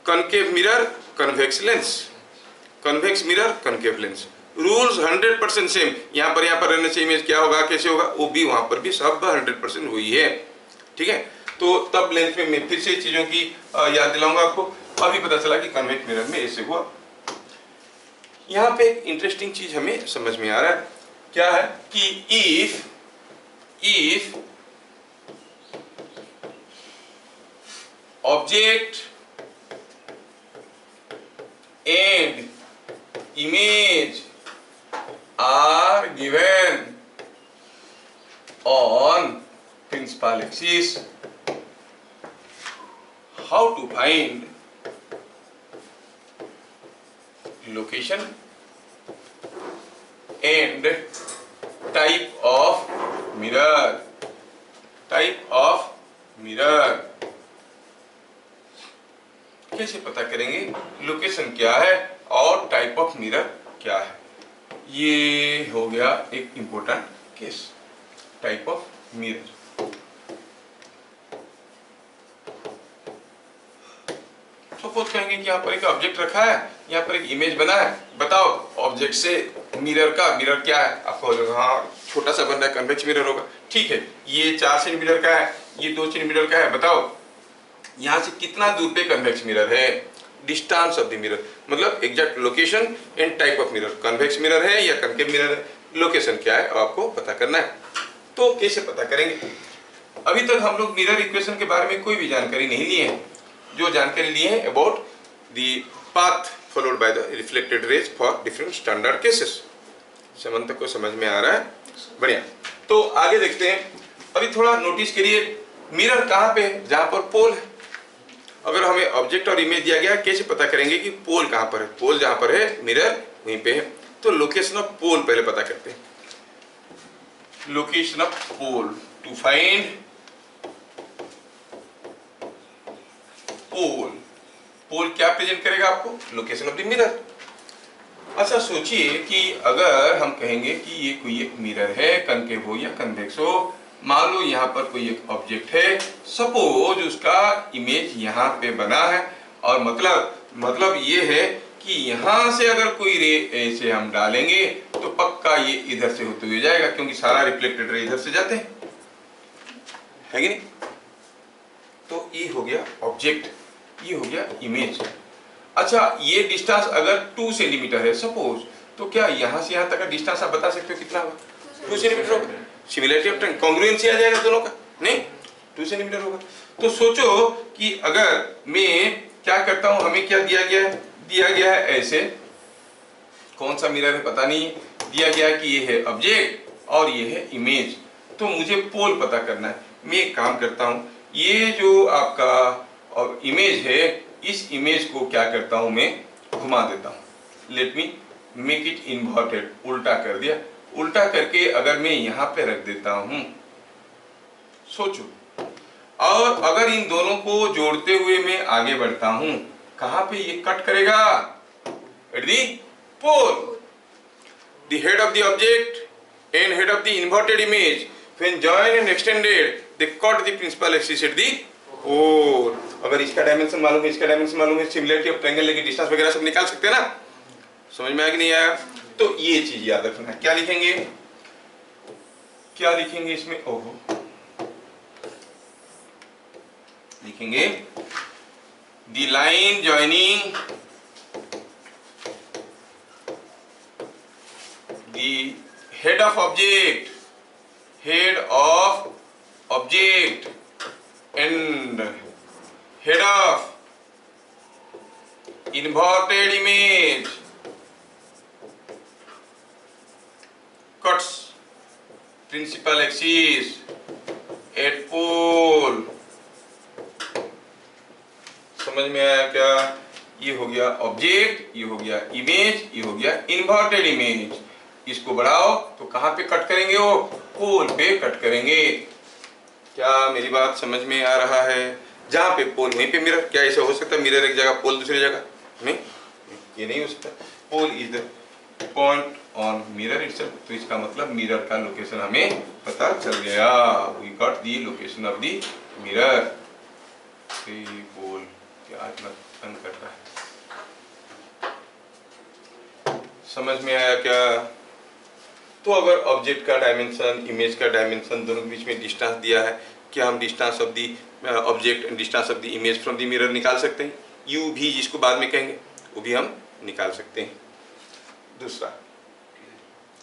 Concave mirror, convex lens, convex mirror, concave lens, rules 100% same. यहाँ पर रहने से इमेज क्या होगा, कैसे होगा, वो भी वहाँ पर भी सब 100% हुई है। ठीक है, तो तब लेंस में मैं फिर से चीज़ों की याद दिलाऊंगा आपको। अभी पता चला कि कन्वेक्स मिरर में ऐसे हुआ। यहाँ पे एक इंटरेस्टिंग चीज हमें समझ में आ रहा है, क्या है कि if object and image are given on principal axis, how to find location and type of mirror, कैसे पता करेंगे लोकेशन क्या है और टाइप ऑफ मिरर क्या है? ये हो गया एक important case, type of mirror. Suppose कहेंगे कि यहाँ पर एक ऑब्जेक्ट रखा है, यहाँ पर एक इमेज बना है, बताओ ऑब्जेक्ट से मिरर क्या है? आपको हाँ छोटा सा बन रहा है, कन्वेक्स मिरर होगा। ठीक है, ये 4 सेंटीमीटर का है, ये 2 सेंटीमीटर का है, बताओ यहाँ से कितना दूर पे कन्वेक्स मिरर है? डिस्टेंस ऑफ द मिरर, मतलब exact location and type of mirror, convex mirror है या कनकेव मिरर है, लोकेशन क्या है आपको पता करना है। तो कैसे पता करेंगे? अभी तक हम लोग मिरर इक्वेशन के बारे में कोई भी जानकारी नहीं लिए हैं। जो जानकारी लिए हैं about the path followed by the reflected raise for different standard cases. समझ को समझ में आ रहा है? बढ़िया। तो आगे देखते हैं। अभी थोड़ा नोटिस करिए, मिरर कहाँ पे है? जहाँ पर पोल है। अगर हमें ऑब्जेक्ट और इमेज दिया गया, कैसे पता करेंगे कि पोल कहाँ पर है? पोल जहाँ पर है, मिरर वहीं पे है। तो लोकेशन ऑफ पोल पहले पता करते हैं। Location of pole, to find pole. Pole क्या प्रेजेंट करेगा आपको? Location of the mirror. अच्छा सोचिए कि अगर हम कहेंगे कि ये कोई एक मिरर है, कनकेव हो या कन्वेक्स हो, मान लो यहाँ पर कोई एक ऑब्जेक्ट है, सपोज उसका इमेज यहाँ पे बना है, और मतलब ये है कि यहाँ से अगर कोई रे ऐसे हम डालेंगे तो पक्का ये इधर से होते हुए जाएगा, क्योंकि सारा रिफ्लेक्टेड रे इधर से जाते हैं, है कि नहीं? तो ये हो गया ऑब्जेक्ट, ये हो गया इमेज। अच्छा ये डिस्टेंस अगर 2 सेंटीमीटर है सपोज, तो क्या यहाँ से यहाँ तक का डिस्टेंस आप बता सकते हो कितना होगा? 2 सेंटीमीटर होगा। सिमिलरिटी ऑफ टर्म, कॉन्ग्रुएंसी आ जाएगा दोनों का, नहीं 2 सेंटीमीटर होगा। तो सोचो कि अगर मैं क्या करता हूँ, हमें क्या दिया गया है? दिया गया है ऐसे, कौन सा मिरर है पता नहीं, दिया गया है कि ये है ऑब्जेक्ट और ये है इमेज, तो मुझे पोल पता करना है। मैं एक काम करता हूँ, ये जो आपका इमेज है, इस इमेज को क्या करता हूँ, मैं घुमा देता हूँ। Let me make it inverted, उल्टा कर दिया। उल्टा करके अगर मैं यहाँ पे रख देता हूँ, सोचो, और अगर इन दोनों को जोड़ते हुए मैं आगे बढ़ता हूँ, कहाँ पे ये कट करेगा? At the pole. The head of the object and head of the inverted image when joined and extended, they cut the principal axis at the pole. अगर इसका डायमेंशन मालूम है, इसका डायमेंशन मालूम है, सिमिलरिटी ऑफ ट्रायंगल लेके distance वगैरह सब निकाल सकते हैं ना? समझ में आया कि नहीं आया? तो ये चीज याद रखना है। क्या लिखेंगे? क्या लिखेंगे इसमें? ओहो, लिखेंगे the line joining the head of object and head of inverted image cuts principal axis at pole। समझ में आया क्या? ये हो गया ऑब्जेक्ट, ये हो गया इमेज, ये हो गया इन्वर्टेड इमेज। इसको बढ़ाओ तो कहाँ पे कट करेंगे? वो पोल पे कट करेंगे। क्या मेरी बात समझ में आ रहा है? जहाँ पे पोल वहीं पे मिरर। क्या ऐसा हो सकता है मिरर एक जगह पोल दूसरी जगह? नहीं, ये नहीं हो सकता। Pole is the point on mirror itself. तो इसका मतलब मिरर का लोकेशन हमें पता चल गया। We got the location of the mirror. Pole क्या इतना तंग कर रहा है? समझ में आया क्या? तो अगर ऑब्जेक्ट का डायमेंशन, इमेज का डायमेंशन, दोनों के बीच में डिस्टेंस दिया है, क्या हम distance of the object and distance of the image from the mirror निकाल सकते हैं? यू भी जिसको बाद में कहेंगे वो भी हम निकाल सकते हैं।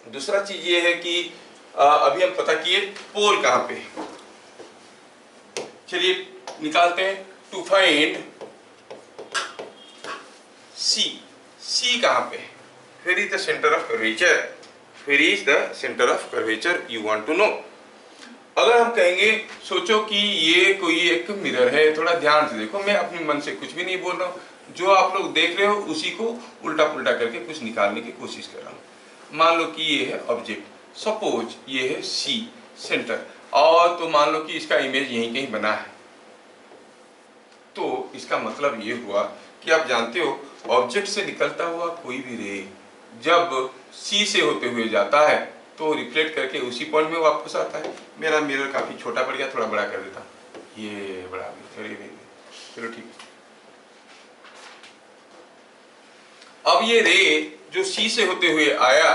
दूसरा चीज ये है कि अभी हम पता किए पोल कहाँ पे। चलिए निकालते हैं। टू फाइंड सी कहाँ पे? Where is the center of curvature? Where is the center of curvature? You want to know? अगर हम कहेंगे, सोचो कि ये कोई एक मिरर है, थोड़ा ध्यान से देखो, मैं अपने मन से कुछ भी नहीं बोल रहा हूँ, जो आप लोग देख रहे हो उसी को उल्टा पुल्टा करके कुछ निकालने की कोशिश कर रहा हूँ। मान लो कि ये है ऑब्जेक्ट, सपोज ये है सी सेंटर, और तो मान लो कि इसका इमेज यहीं कहीं बना है। तो इसका मतलब ये हुआ कि आप जानते हो ऑब्जेक्ट से निकलता हुआ कोई भी रे जब सी से होते हुए जाता है तो रिफ्लेक्ट करके उसी पॉइंट में वापस आता है। मेरा मिरर काफी छोटा पड़ गया, थोड़ा बड़ा कर देता, ये बड़ा चलो ठीक। अब ये रे जो सी से होते हुए आया,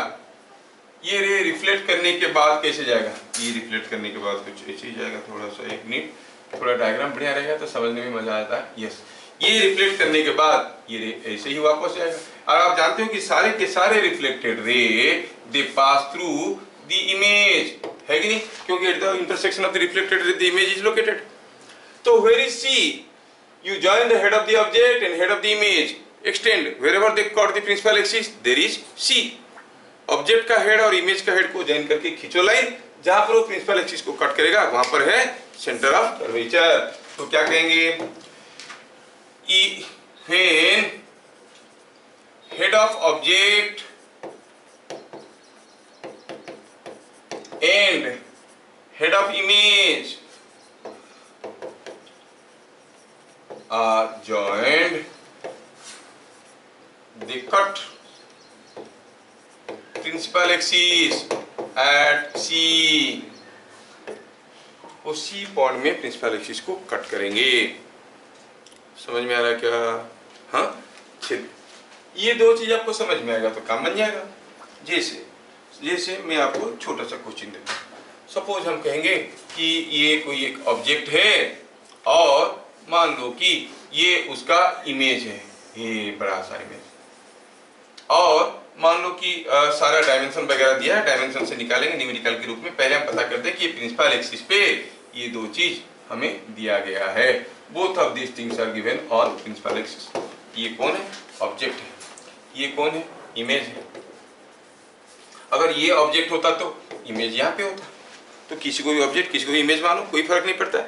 ये रे रिफ्लेक्ट करने के बाद कैसे जाएगा? ये रिफ्लेक्ट करने के बाद कुछ ऐसे ही जाएगा। थोड़ा सा एक मिनट, थोड़ा डायग्राम बढ़िया रहेगा तो समझने में मजा आता है। यस, ये रिफ्लेक्ट करने के बाद ये रे ऐसे ही वापस जाएगा। और आप जानते हो कि सारे के सारे reflected ray they pass through the image, है कि नहीं? क्योंकि at the intersection of the reflected ray the image is located. तो where is C? You join the head of the object and head of the image, extend wherever they cut the principal axis, there is C. Object का head और image का head को join करके खींचो line, जहां पर वो principal axis को कट करेगा वहां पर है सेंटर ऑफ कर्वेचर। तो क्या कहेंगे? when head of object and head of image are joined, they cut principal axis at C। वो C पॉइंट में प्रिंसिपल एक्सिस को कट करेंगे। समझ में आ रहा है क्या? हाँ, ये दो चीज आपको समझ में आएगा तो काम बन जाएगा। जैसे मैं आपको छोटा सा क्वेश्चन देता हूँ। सपोज हम कहेंगे कि ये कोई एक ऑब्जेक्ट है और मान लो कि ये उसका इमेज है, ये बड़ा सा इमेज, और मान लो कि सारा डायमेंशन वगैरह दिया है, डायमेंशन से निकालेंगे न्यूमेरिकल के रूप में। पहले हम पता करते हैं कि ये प्रिंसिपल एक्सिस पे ये दो चीज हमें दिया गया है। Both of this things are given on principal axis. ये कौन है? ऑब्जेक्ट है। ये कौन है? इमेज है। अगर ये ऑब्जेक्ट होता तो इमेज यहाँ पे होता। तो किसी को भी ऑब्जेक्ट, किसी को भी इमेज मानो, कोई फर्क नहीं पड़ता।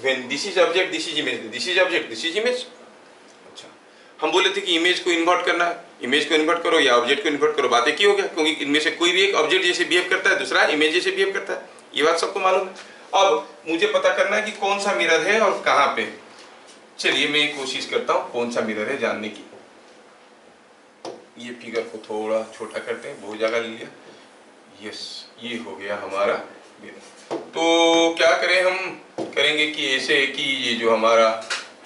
When this is object, this is image, this is object, this is image. अच्छा, हम बोले थे कि इमेज को इन्वर्ट करना है, इमेज को इन्वर्ट करो या ऑब्जेक्ट को इन्वर्ट करो, बात एक ही हो गया, क्योंकि इनमें से कोई भी एक ऑब्जेक्ट जैसे बिहेव करता है, दूसरा इमेज जैसे बिहेव करता है। ये बात सबको मालूम है। अब मुझे पता करना है कि कौन सा मिरर है और कहाँ पे। चलिए मैं कोशिश करता हूँ कौन सा मिरर है जानने की। ये फिगर को थोड़ा छोटा करते हैं, बहुत जगह ले लिया। यस, ये हो गया हमारा मिरर। तो क्या करें, हम करेंगे कि ऐसे कि ये जो हमारा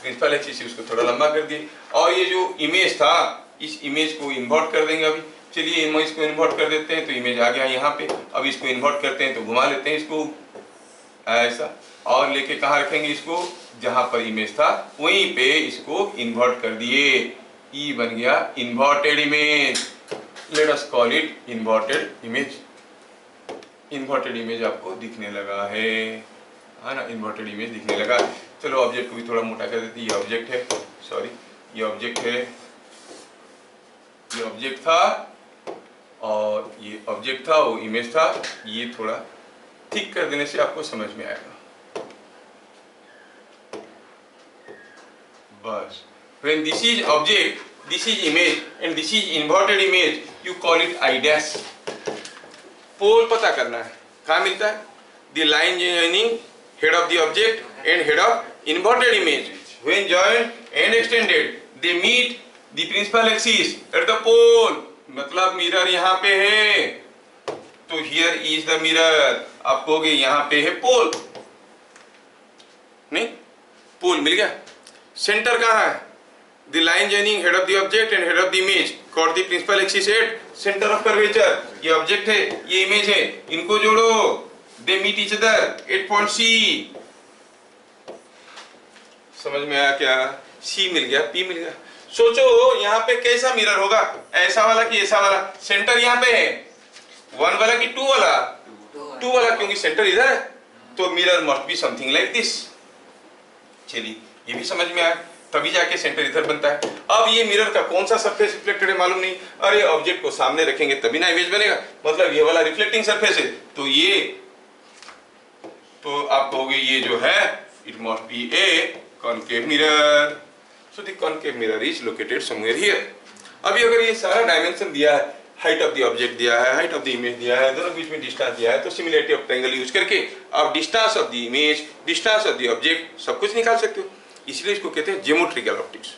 प्रिंसिपल एक्सिस है उसको थोड़ा लंबा कर दिए, और ये जो इमेज था इस इमेज को इन्वर्ट कर देंगे। अभी चलिए इमेज को इन्वर्ट कर देते हैं, तो इमेज आ गया यहाँ पे। अब इसको इन्वर्ट करते हैं तो घुमा लेते हैं इसको ऐसा, और लेके कहाँ रखेंगे इसको? जहां पर इमेज था वहीं पे इसको इन्वर्ट कर दिए। ई बन गया inverted image. Let us call it inverted image. Inverted image आपको दिखने लगा है ना? इन्वर्टेड इमेज दिखने लगा। चलो ऑब्जेक्ट को भी थोड़ा मोटा कर देते। ये ऑब्जेक्ट है, सॉरी ये ऑब्जेक्ट है, ये ऑब्जेक्ट था और ये ऑब्जेक्ट था, वो इमेज था। ये थोड़ा ठीक कर देने से आपको समझ में आएगा बस। When this is object, this is image and this is inverted image, you call it I dash। पोल पता करना है, कहाँ मिलता है? The line joining head of the object and head of inverted image, when joined and extended, they meet the principal axis at the pole। मतलब mirror यहाँ पे है, तो here is the mirror। आप कहोगे यहाँ पे है पोल, नहीं पोल मिल गया। सेंटर कहाँ है? The line joining head of the object and head of the image called the principal axis at center of curvature। ये ऑब्जेक्ट है, ये इमेज है, इनको जोड़ो। They meet each other at point C। समझ में आया क्या? C मिल गया, P मिल गया। सोचो यहाँ पे कैसा मिरर होगा, ऐसा वाला कि ऐसा वाला? सेंटर यहाँ पे है, 1 वाला कि 2 वाला? 2 वाला, क्योंकि सेंटर इधर है, तो mirror must be something like this. चलिए ये भी समझ में आया, तभी जाके सेंटर इधर बनता है। अब ये मिरर का कौन सा सरफेस रिफ्लेक्टेड है मालूम नहीं। अरे ऑब्जेक्ट को सामने रखेंगे तभी ना इमेज बनेगा, मतलब ये वाला रिफ्लेक्टिंग सरफेस है, तो ये तो आप कहोगे ये जो है it must be A concave mirror. So the concave mirror is located somewhere here. अभी अगर ये सारा डायमेंशन दिया है, हाइट ऑफ द ऑब्जेक्ट दिया है, हाइट ऑफ द इमेज दिया है, दोनों बीच में डिस्टेंस दिया है, तो सिमिलैरिटी ऑफ ट्रायंगल यूज करके आप distance of the image, distance of the object सब कुछ निकाल सकते हो। इसलिए इसको कहते हैं ज्योमेट्रिकल ऑप्टिक्स।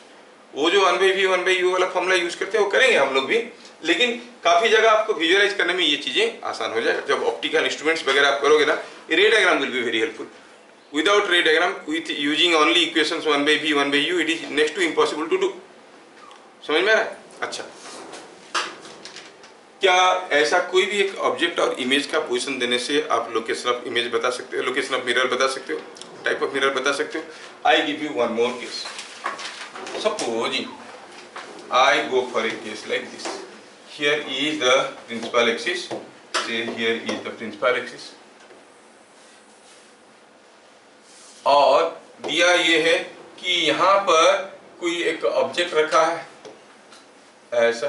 वो जो 1/v 1/u वाला फॉर्मूला यूज करते हैं वो करेंगे हम लोग भी, लेकिन काफी जगह आपको विजुअलाइज करने में ये चीजें आसान हो जाएगा। जब ऑप्टिकल इंस्ट्रूमेंट्स वगैरह आप करोगे ना, ray diagram will be very helpful. Without ray diagram, with using only equations 1/v 1/u, it is next to impossible to do. समझ में आ रहा है? अच्छा, क्या ऐसा कोई भी एक ऑब्जेक्ट और इमेज का पोजीशन देने से आप लोकेशन ऑफ इमेज बता सकते हो, लोकेशन ऑफ मिरर बता सकते हो, टाइप ऑफ मिरर बता सकते हो? I give you one more case. Suppose I go for a case like this. Here is the principal axis. Say here is the principal axis. और दिया ये है कि यहाँ पर कोई एक ऑब्जेक्ट रखा है ऐसा,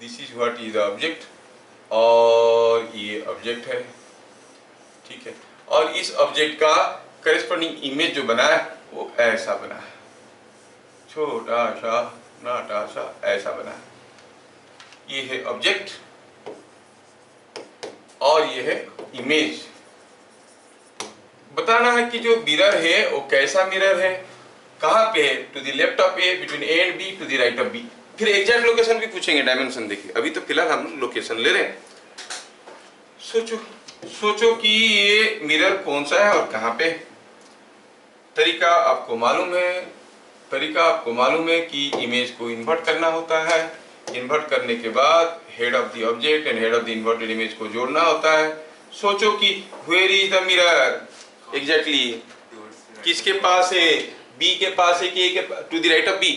this is what is the object, और ये ऑब्जेक्ट है, ठीक है। और इस ऑब्जेक्ट का करेस्पॉन्डिंग इमेज जो बना है वो ऐसा बना है, छोटा सा नाटा सा ऐसा बना है। ये है ऑब्जेक्ट और ये है इमेज। बताना है कि जो मिरर है वो कैसा मिरर है, कहाँ पे है, to the left of A, between A and B, to the right of B. फिर एग्जैक्ट लोकेशन भी पूछेंगे, डायमेंशन देखिए। अभी तो फिलहाल हम लोकेशन ले रहे हैं। सोचो कि ये मिरर कौन सा है और कहाँ पे। तरीका आपको मालूम है कि इमेज को इन्वर्ट करना होता है। इन्वर्ट करने के बाद head of the object and head of the inverted image को जोड़ना होता है। सोचो कि where is the mirror, exactly किसके पास है, बी के पास है कि ए के पास, to the right of B,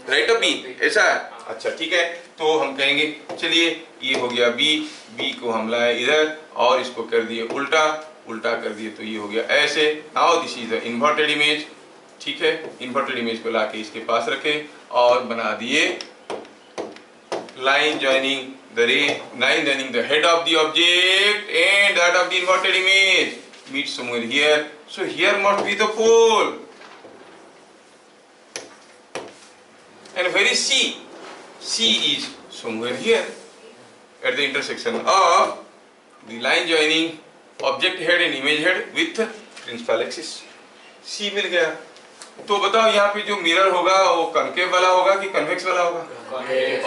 right of B, ऐसा है। अच्छा ठीक है, तो हम कहेंगे चलिए ये हो गया बी, बी को हम लाए इधर और इसको कर दिए उल्टा, उल्टा कर दिए तो ये हो गया ऐसे। Now this is the inverted image. ठीक है, इन्वर्टेड इमेज को लाके इसके पास रखे और बना दिए line joining the head of the object and that of the inverted image meet somewhere here. So here must be the pole. And where is C? C is somewhere here at the intersection of the line joining object head and image head with principal axis. C मिल गया। तो बताओ यहाँ पे जो mirror होगा वो concave वाला होगा कि कन्वेक्स वाला होगा?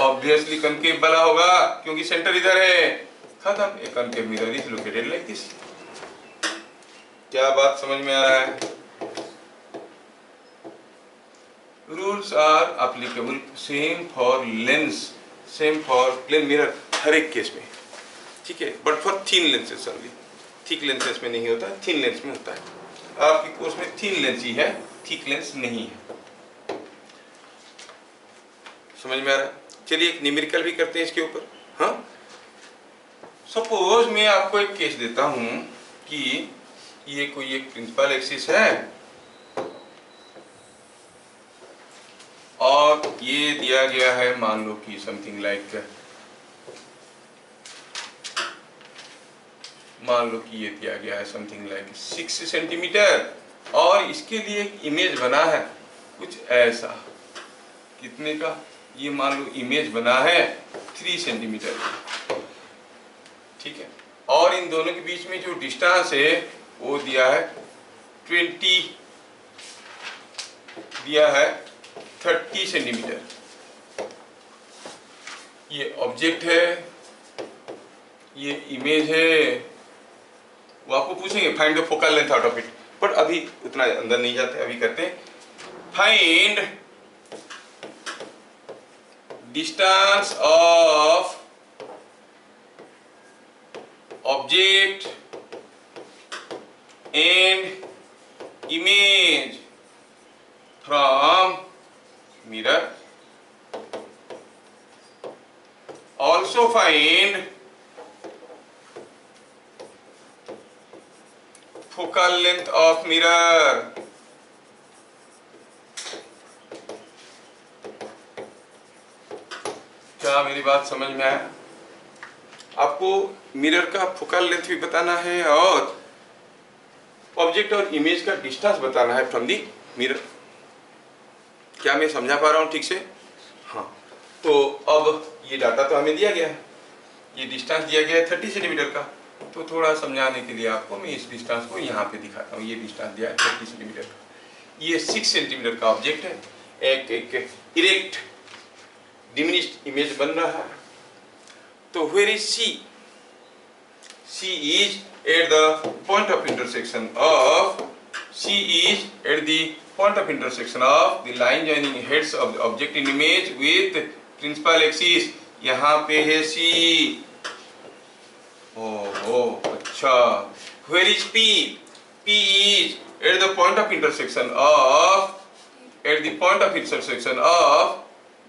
ऑब्वियसली कनकेव वाला होगा क्योंकि सेंटर इधर है। खत्म, एक concave mirror is located like this. क्या बात समझ में आ रहा है? Rules are applicable same for lens, same for plane mirror हर एक केस में। ठीक है, but for thin lenses only. Thick lenses में नहीं होता, थिन लेंस में होता है। आपकी कोर्स में थिन लेंस ही है, थिक लेंस नहीं है। समझ में आ रहा है? चलिए एक न्यूमेरिकल भी करते हैं इसके ऊपर। हाँ, सपोज मैं आपको एक केस देता हूं कि ये कोई एक प्रिंसिपल एक्सिस है और ये दिया गया है, मान लो कि समथिंग लाइक, मान लो कि ये दिया गया है समथिंग लाइक 6 सेंटीमीटर और इसके लिए एक इमेज बना है कुछ ऐसा। कितने का? ये मान लो इमेज बना है 3 सेंटीमीटर। ठीक है, और इन दोनों के बीच में जो डिस्टेंस है वो दिया है 20, दिया है 30 सेंटीमीटर। ये ऑब्जेक्ट है, ये इमेज है। वो आपको पूछेंगे find the focal length out of it, but अभी उतना अंदर नहीं जाते, अभी करते हैं find distance of object and image from mirror. Also find focal length of mirror। क्या मेरी बात समझ में आया? आपको मिरर का फोकल लेंथ भी बताना है और ऑब्जेक्ट और इमेज का डिस्टेंस बताना है फ्रॉम दी मिरर। क्या मैं समझा पा रहा हूँ ठीक से? हाँ, तो अब ये डाटा तो हमें दिया गया है, ये डिस्टेंस दिया गया है 30 सेंटीमीटर का। तो थोड़ा समझाने के लिए आपको मैं इस डिस्टेंस को यहाँ पे दिखाता हूँ। ये डिस्टेंस दिया है 30 सेंटीमीटर का। ये 6 सेंटीमीटर का ऑब्जेक्ट है, एक इरेक्ट डिमिनिश्ड इमेज बन रहा है। तो where is C? C is at the point of intersection of, C is at the point of intersection of the line joining heads of the object in image with principal axis. यहाँ पे है सी। ओह अच्छा, where is P? P is at the point of intersection of, at the point of intersection of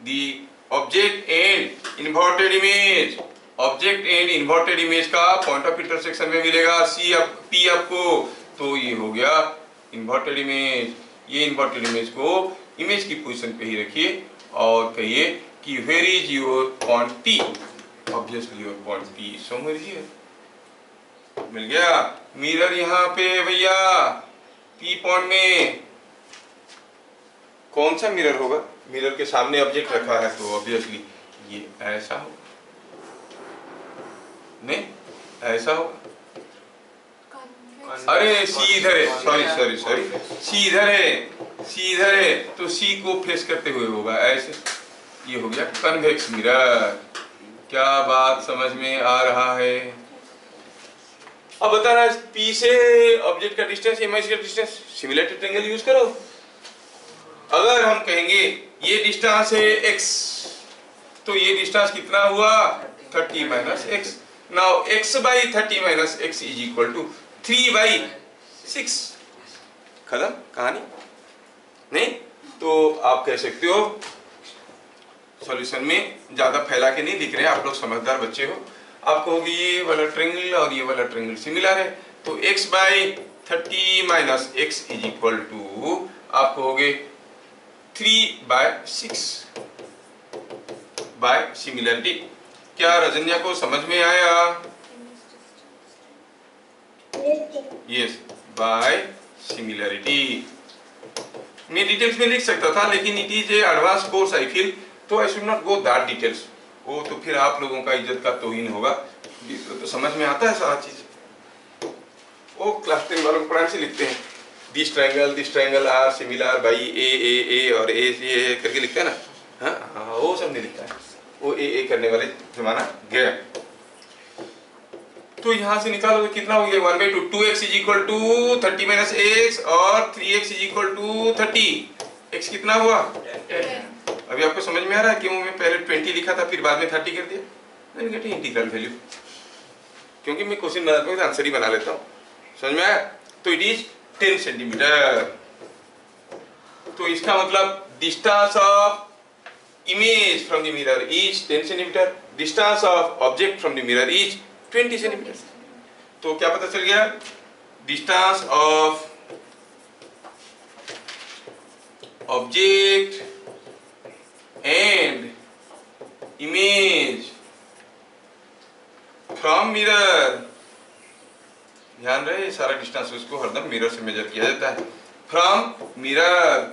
the object and inverted image। Object and inverted image का point of intersection में मिलेगा C, P आपको। तो ये हो गया inverted image. ये inverted image को इमेज की पोजीशन पे ही रखिए और कहिए कि where is your point P? Obviously your point P is somewhere here. मिल गया मिरर यहाँ पे भैया, पी पॉइंट में। कौन सा मिरर होगा? मिरर के सामने ऑब्जेक्ट रखा है तो ऑब्वियसली ये ऐसा हो, नहीं ऐसा हो। अरे सी इधर है, सॉरी सॉरी सॉरी, सी इधर है, सी इधर है तो सी को फेस करते हुए होगा ऐसे, ये हो गया कन्वेक्स मिरर। क्या बात समझ में आ रहा है? अब बता रहा है पी से ऑब्जेक्ट का डिस्टेंस, इमेज का डिस्टेंस, सिमिलरिटी ट्रायंगल यूज करो। अगर हम कहेंगे ये डिस्टेंस है x, तो ये डिस्टेंस कितना हुआ 30 minus x. Now x by 30 minus x is equal to 3/6। खत्म कहानी। नहीं तो आप कह सकते हो, सॉल्यूशन में ज्यादा फैला के नहीं लिख रहे हैं, आप लोग समझदार बच्चे हो। आप कहोगे ये वाला ट्रायंगल और ये वाला ट्रायंगल सिमिलर है, तो x by 30 minus x is equal to आप कहोगे 3/6 बाय सिमिलरिटी। क्या रजन्या को समझ में आया? Yes, by similarity. मैं डिटेल्स में लिख सकता था लेकिन it is a advance course I feel, तो I should not go that details. वो तो फिर आप लोगों का इज्जत का तौहीन होगा। तो समझ में आता है सारा चीज, वो क्लास 10 वालों को पढ़ाने से लिखते हैं this triangle are similar by A और ए करके लिखते हैं ना। हाँ वो सब नहीं लिखता है, वो ए करने वाले जमाना गया। तो यहाँ से निकालोगे कितना हो गया 1/2, 2x is equal to 30 minus x और 3x is equal to 30। x कितना हुआ 10। अभी आपको समझ में आ रहा है क्यों मैं पहले 20 लिखा था फिर बाद में 30 कर दिया? मैंने कहा इंटीग्रल वैल्यू, क्योंकि मैं क्वेश्चन बनाता हूँ आंसर ही बना लेता हूँ। समझ में आया? तो इट इज 10 सेंटीमीटर। तो इसका मतलब distance of image from the mirror is 10 centimetre, distance of object from the mirror is 20 centimetre. तो क्या पता चल गया? Distance of object and image from mirror, ध्यान रहे सारा डिस्टेंस उसको हरदम मिरर से मेजर किया जाता है। फ्रॉम मिरर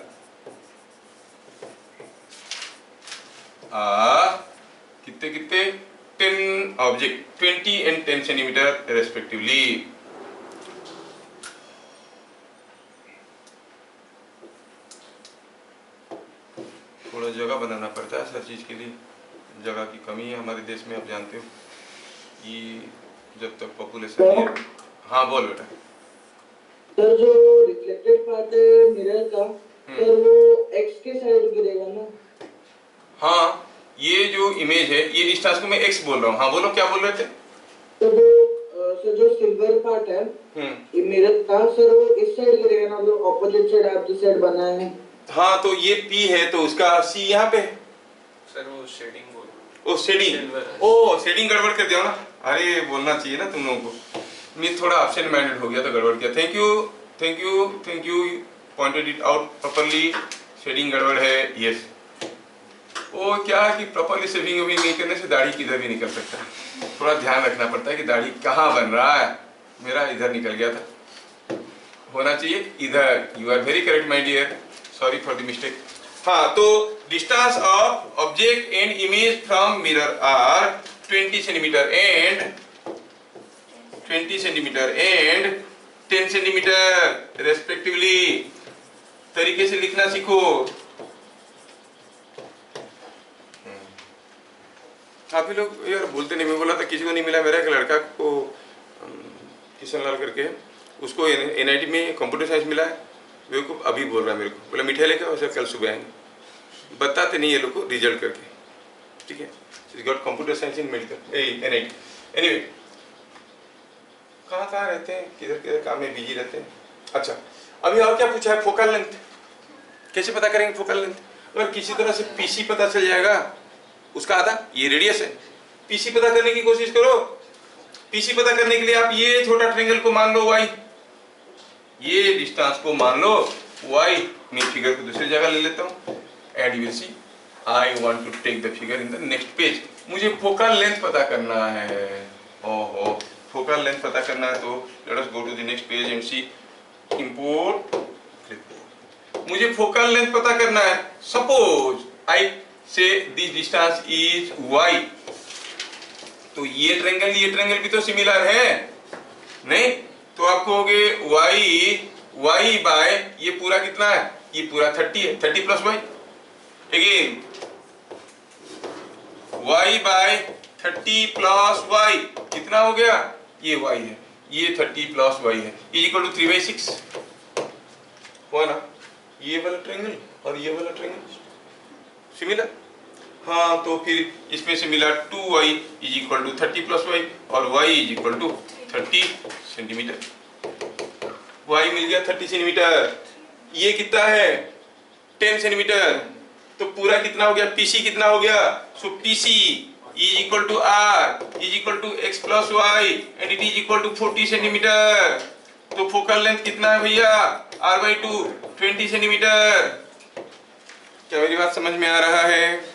कितने कितने 10 ऑब्जेक्ट 20 एंड 10 सेंटीमीटर रेस्पेक्टिवली। थोड़ा जगह बनाना पड़ता है हर चीज के लिए, जगह की कमी है हमारे देश में, आप जानते हो। ये जब तक पॉपुलेशन, हाँ बोल बेटा। सर जो रिफ्लेक्टेड पार्ट है मिरर का, सर वो x के साइड गिरेगा ना? हाँ ये जो इमेज है ये डिस्टेंस को मैं x बोल रहा हूँ। हाँ बोलो क्या बोल रहे थे? तो वो सर जो सिल्वर पार्ट है ये मिरर का, सर वो इस साइड गिरेगा ना, जो ऑपोजिट साइड आप जिस साइड बनाए हैं। हाँ तो ये P है तो उसका C यहाँ पे। सर वो शेडिंग ओ शेडिंग, ओ शेडिंग गड़बड़ कर दिया ना। अरे बोलना चाहिए ना तुम लोगों को, मैं थोड़ा एब्सेंट माइंडेड हो गया तो गड़बड़ किया। Thank you pointed it out properly. Shading गड़बड़ है, यस। वो क्या है कि प्रॉपर्ली शेविंग नहीं करने से दाढ़ी किधर भी निकल सकता है। थोड़ा ध्यान रखना पड़ता है कि दाढ़ी कहाँ बन रहा है। मेरा इधर निकल गया था, होना चाहिए इधर। You are very correct my dear, sorry for the mistake. हाँ तो distance of object and image from mirror are 20 centimetre and 10 centimetre respectively. तरीके से लिखना सीखो। आप ही लोग यार बोलते नहीं। मैं बोला था किसी को नहीं मिला, मेरा एक लड़का को किशन लाल करके, उसको NIT में कंप्यूटर साइंस मिला है। मेरे को अभी बोल रहा है, मेरे को बोला मिठाई लेकर वैसे कल सुबह आएंगे। बताते नहीं ये लोग को रिजल्ट करके, ठीक है। गॉट कंप्यूटर साइंस इन मेडिकल NIT। एनीवे कहाँ रहते हैं, किधर काम में बिजी रहते हैं। अच्छा अभी और क्या पूछा है? फोकल लेंथ कैसे पता करेंगे? फोकल लेंथ अगर किसी तरह से PC पता चल जाएगा, उसका आधा ये रेडियस है। PC पता करने की कोशिश करो। PC पता करने के लिए आप ये छोटा ट्रायंगल को मान लो y, ये डिस्टेंस को मान लो y। मैं फिगर को दूसरी जगह ले लेता हूँ and you will see I want to take the figure in the next page. मुझे फोकल लेंथ पता करना है। ओहो फोकल लेंथ पता करना है तो let us go to the next page and see import. मुझे फोकल लेंथ पता करना है। सपोज आई से दिस डिस्टेंस इज y, तो ये ट्रायंगल भी तो सिमिलर है नहीं? तो आप कहोगे y बाय ये पूरा कितना है? ये पूरा 30 है, 30 plus y। Again y by 30 plus y कितना हो गया? ये y है, ये 30 प्लस y है, इज इक्वल टू 3/6 हुआ ना? ये वाला ट्रायंगल और ये वाला ट्रायंगल सिमिलर। हाँ, तो फिर इसमें से मिला 2y is equal to 30 plus y और y is equal to 30 centimetre. y मिल गया 30 सेंटीमीटर। ये कितना है? 10 सेंटीमीटर। तो पूरा कितना हो गया? PC कितना हो गया? So PC is equal to r is equal to x plus y and it is equal to 40 centimetre. तो फोकल लेंथ कितना है भैया? r/2 20 centimetre. क्या मेरी बात समझ में आ रहा है?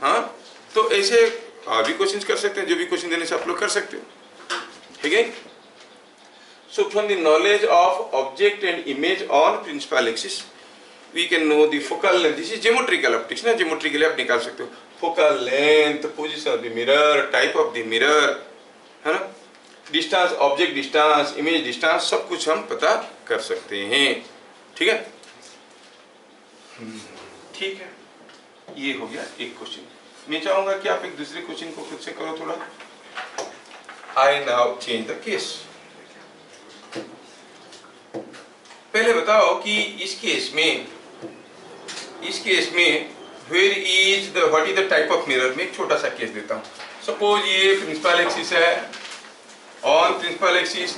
हाँ, तो ऐसे आप भी क्वेश्चन कर सकते हैं, जो भी क्वेश्चन देने से आप लोग कर सकते हो, ठीक है? So from the knowledge of object and image on principal axis we can know the focal length. This is geometrical optics ना, ज्योमेट्रिकली आप निकाल सकते हो focal length, position of the mirror, type of the mirror, है ना, distance, object distance, image distance, सब कुछ हम पता कर सकते हैं, ठीक है? ठीक है, ये हो गया एक क्वेश्चन। मैं चाहूंगा कि आप एक दूसरे क्वेश्चन को खुद से करो थोड़ा। I now change the case. पहले बताओ कि इस केस में where is the what is the type of mirror. में एक छोटा सा केस देता हूं। सपोज ये प्रिंसिपल एक्सिस है, ऑन प्रिंसिपल एक्सिस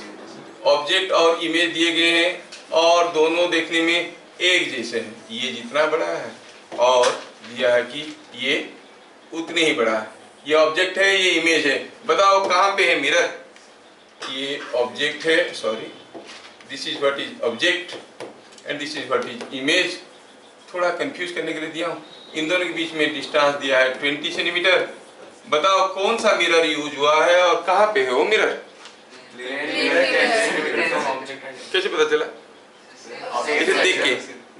ऑब्जेक्ट और इमेज दिए गए हैं और दोनों देखने में एक जैसे हैं। ये जितना बड़ा है और दिया है कि ये उतने ही बड़ा है। ये ऑब्जेक्ट है, ये इमेज है। बताओ कहाँ पे है मिरर? ये ऑब्जेक्ट है, sorry, this is what is object and this is what is image. थोड़ा कंफ्यूज करने के लिए दिया हूँ। इन दोनों के बीच में डिस्टेंस दिया है 20 सेंटीमीटर। बताओ कौन सा मिरर यूज हुआ है और कहाँ पे है वो मिरर? कैसे पता चला?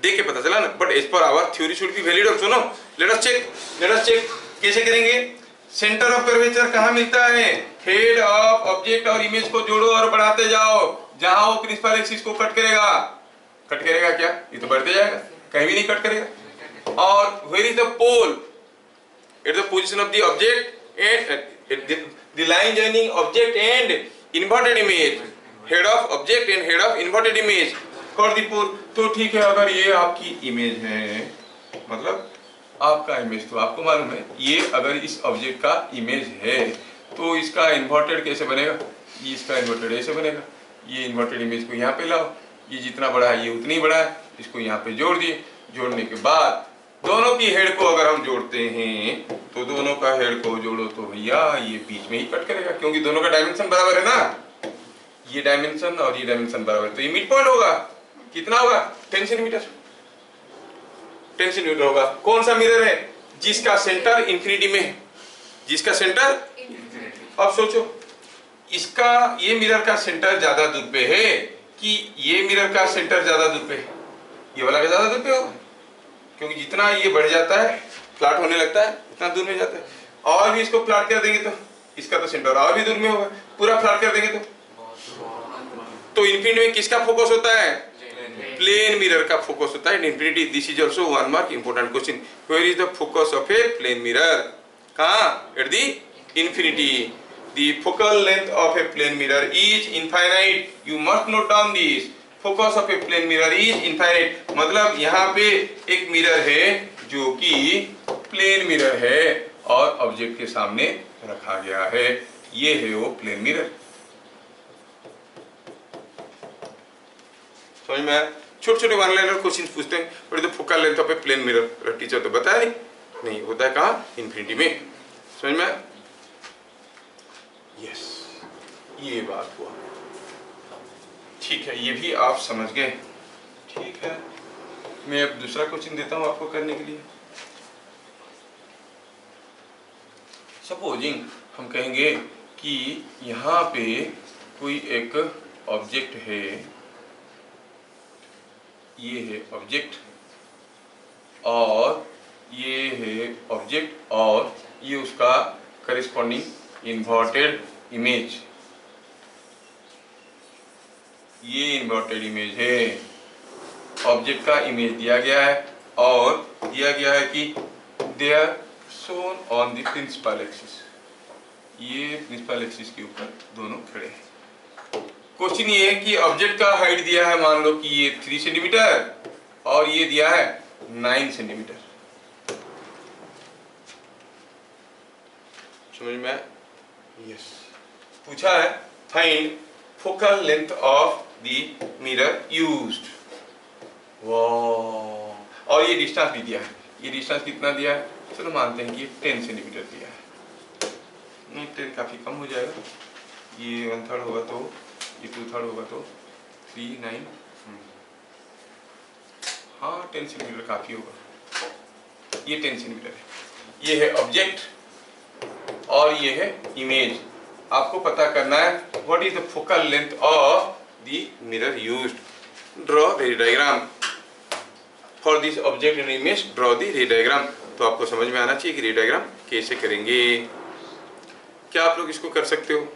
देख के पता चला ना। But as per our theory should be valid also no. Let us check कैसे करेंगे? सेंटर ऑफ कर्वेचर कहाँ मिलता है? हेड ऑफ ऑब्जेक्ट और इमेज को जोड़ो और बढ़ाते जाओ। जहां वो प्रिंसिपल एक्सिस को कट करेगा क्या? ये तो बढ़ते जाएगा, कहीं भी नहीं कट करेगा। और where is the pole? At the position of the object and the line joining object and inverted image. Head of object and head of inverted image for the pole. तो ठीक है, अगर ये आपकी इमेज है, मतलब आपका इमेज तो आपको मालूम है, ये अगर इस ऑब्जेक्ट का इमेज है तो इसका इन्वर्टेड कैसे बनेगा? ये इसका इन्वर्टेड ऐसे बनेगा। ये इन्वर्टेड इमेज को यहाँ पे लाओ, ये जितना बड़ा है ये उतनी बड़ा है, इसको यहाँ पे जोड़ दिए। जोड़ने के बाद दोनों की हेड को अगर हम जोड़ते हैं तो दोनों का हेड को जोड़ो तो भैया ये बीच में ही कट करेगा, क्योंकि दोनों का डायमेंशन बराबर है ना। ये डायमेंशन और ये डायमेंशन बराबर है, तो ये मिड पॉइंट होगा। कितना होगा? 10 सेंटीमीटर। 10 सेंटीमीटर होगा। कौन सा मिरर है? जिसका सेंटर इंफिनिटी में है। जिसका सेंटर, अब सोचो, इसका ये मिरर का सेंटर ज्यादा दूर पे है कि ये मिरर का सेंटर ज्यादा दूर पे है? ये वाला का ज्यादा दूर पे होगा, क्योंकि जितना ये बढ़ जाता है, फ्लैट होने लगता है, उतना दूर में जाता है। और भी इसको फ्लैट कर देंगे तो इसका तो सेंटर और भी दूर में होगा। पूरा फ्लैट कर देंगे तो इंफिनिटी में किसका फोकस होता है? प्लेन मिरर का फोकस होता है infinity. This is also one mark important question. Where is the focus of a plane mirror? कहाँ? At the infinity. The focal length of a plane mirror is infinite. You must note down this. Focus of a plane mirror is infinite. मतलब यहाँ पे एक mirror है जो कि plane mirror है और ऑब्जेक्ट के सामने रखा गया है। ये है वो प्लेन मिरर। समझ में आया? छोटे-छोटे वन लाइनर क्वेश्चन पूछते हैं, but the focal length of a plane mirror teacher तो बताया नहीं होता है कहाँ? इन्फिनिटी में। समझ में आया? यस, ये बात हुआ। ठीक है, ये भी आप समझ गए। ठीक है, मैं अब दूसरा क्वेश्चन देता हूं आपको करने के लिए। सपोजिंग हम कहेंगे कि यहाँ पे कोई एक ऑब्जेक्ट है ये है ऑब्जेक्ट और ये है ऑब्जेक्ट और ये उसका करिस्पॉन्डिंग इन्वर्टेड इमेज। ये इन्वर्टेड इमेज है, ऑब्जेक्ट का इमेज दिया गया है और दिया गया है कि they are shown on the principal axis. ये प्रिंसिपल एक्सिस के ऊपर दोनों खड़े हैं। क्वेश्चन ये है कि ऑब्जेक्ट का हाइट दिया है, मान लो कि ये 3 सेंटीमीटर और ये दिया है 9 सेंटीमीटर। समझ में? यस। पूछा है find focal length of the mirror used. वाह, और ये डिस्टेंस भी दिया है। ये डिस्टेंस कितना दिया है? चलो मानते हैं कि ये 10 सेंटीमीटर दिया है। नहीं, 10 काफी कम हो जाएगा। ये 1/3 होगा तो ये 2/3 होगा तो 3 9। हाँ, 10 सेंटीमीटर काफी होगा। ये 10 सेंटीमीटर है। ये है ऑब्जेक्ट और ये है इमेज। आपको पता करना है what is the focal length of the mirror used. Draw रे diagram for this object and image. Draw the रे डायग्राम। तो आपको समझ में आना चाहिए कि रे डायग्राम कैसे करेंगे। क्या आप लोग इसको कर सकते हो?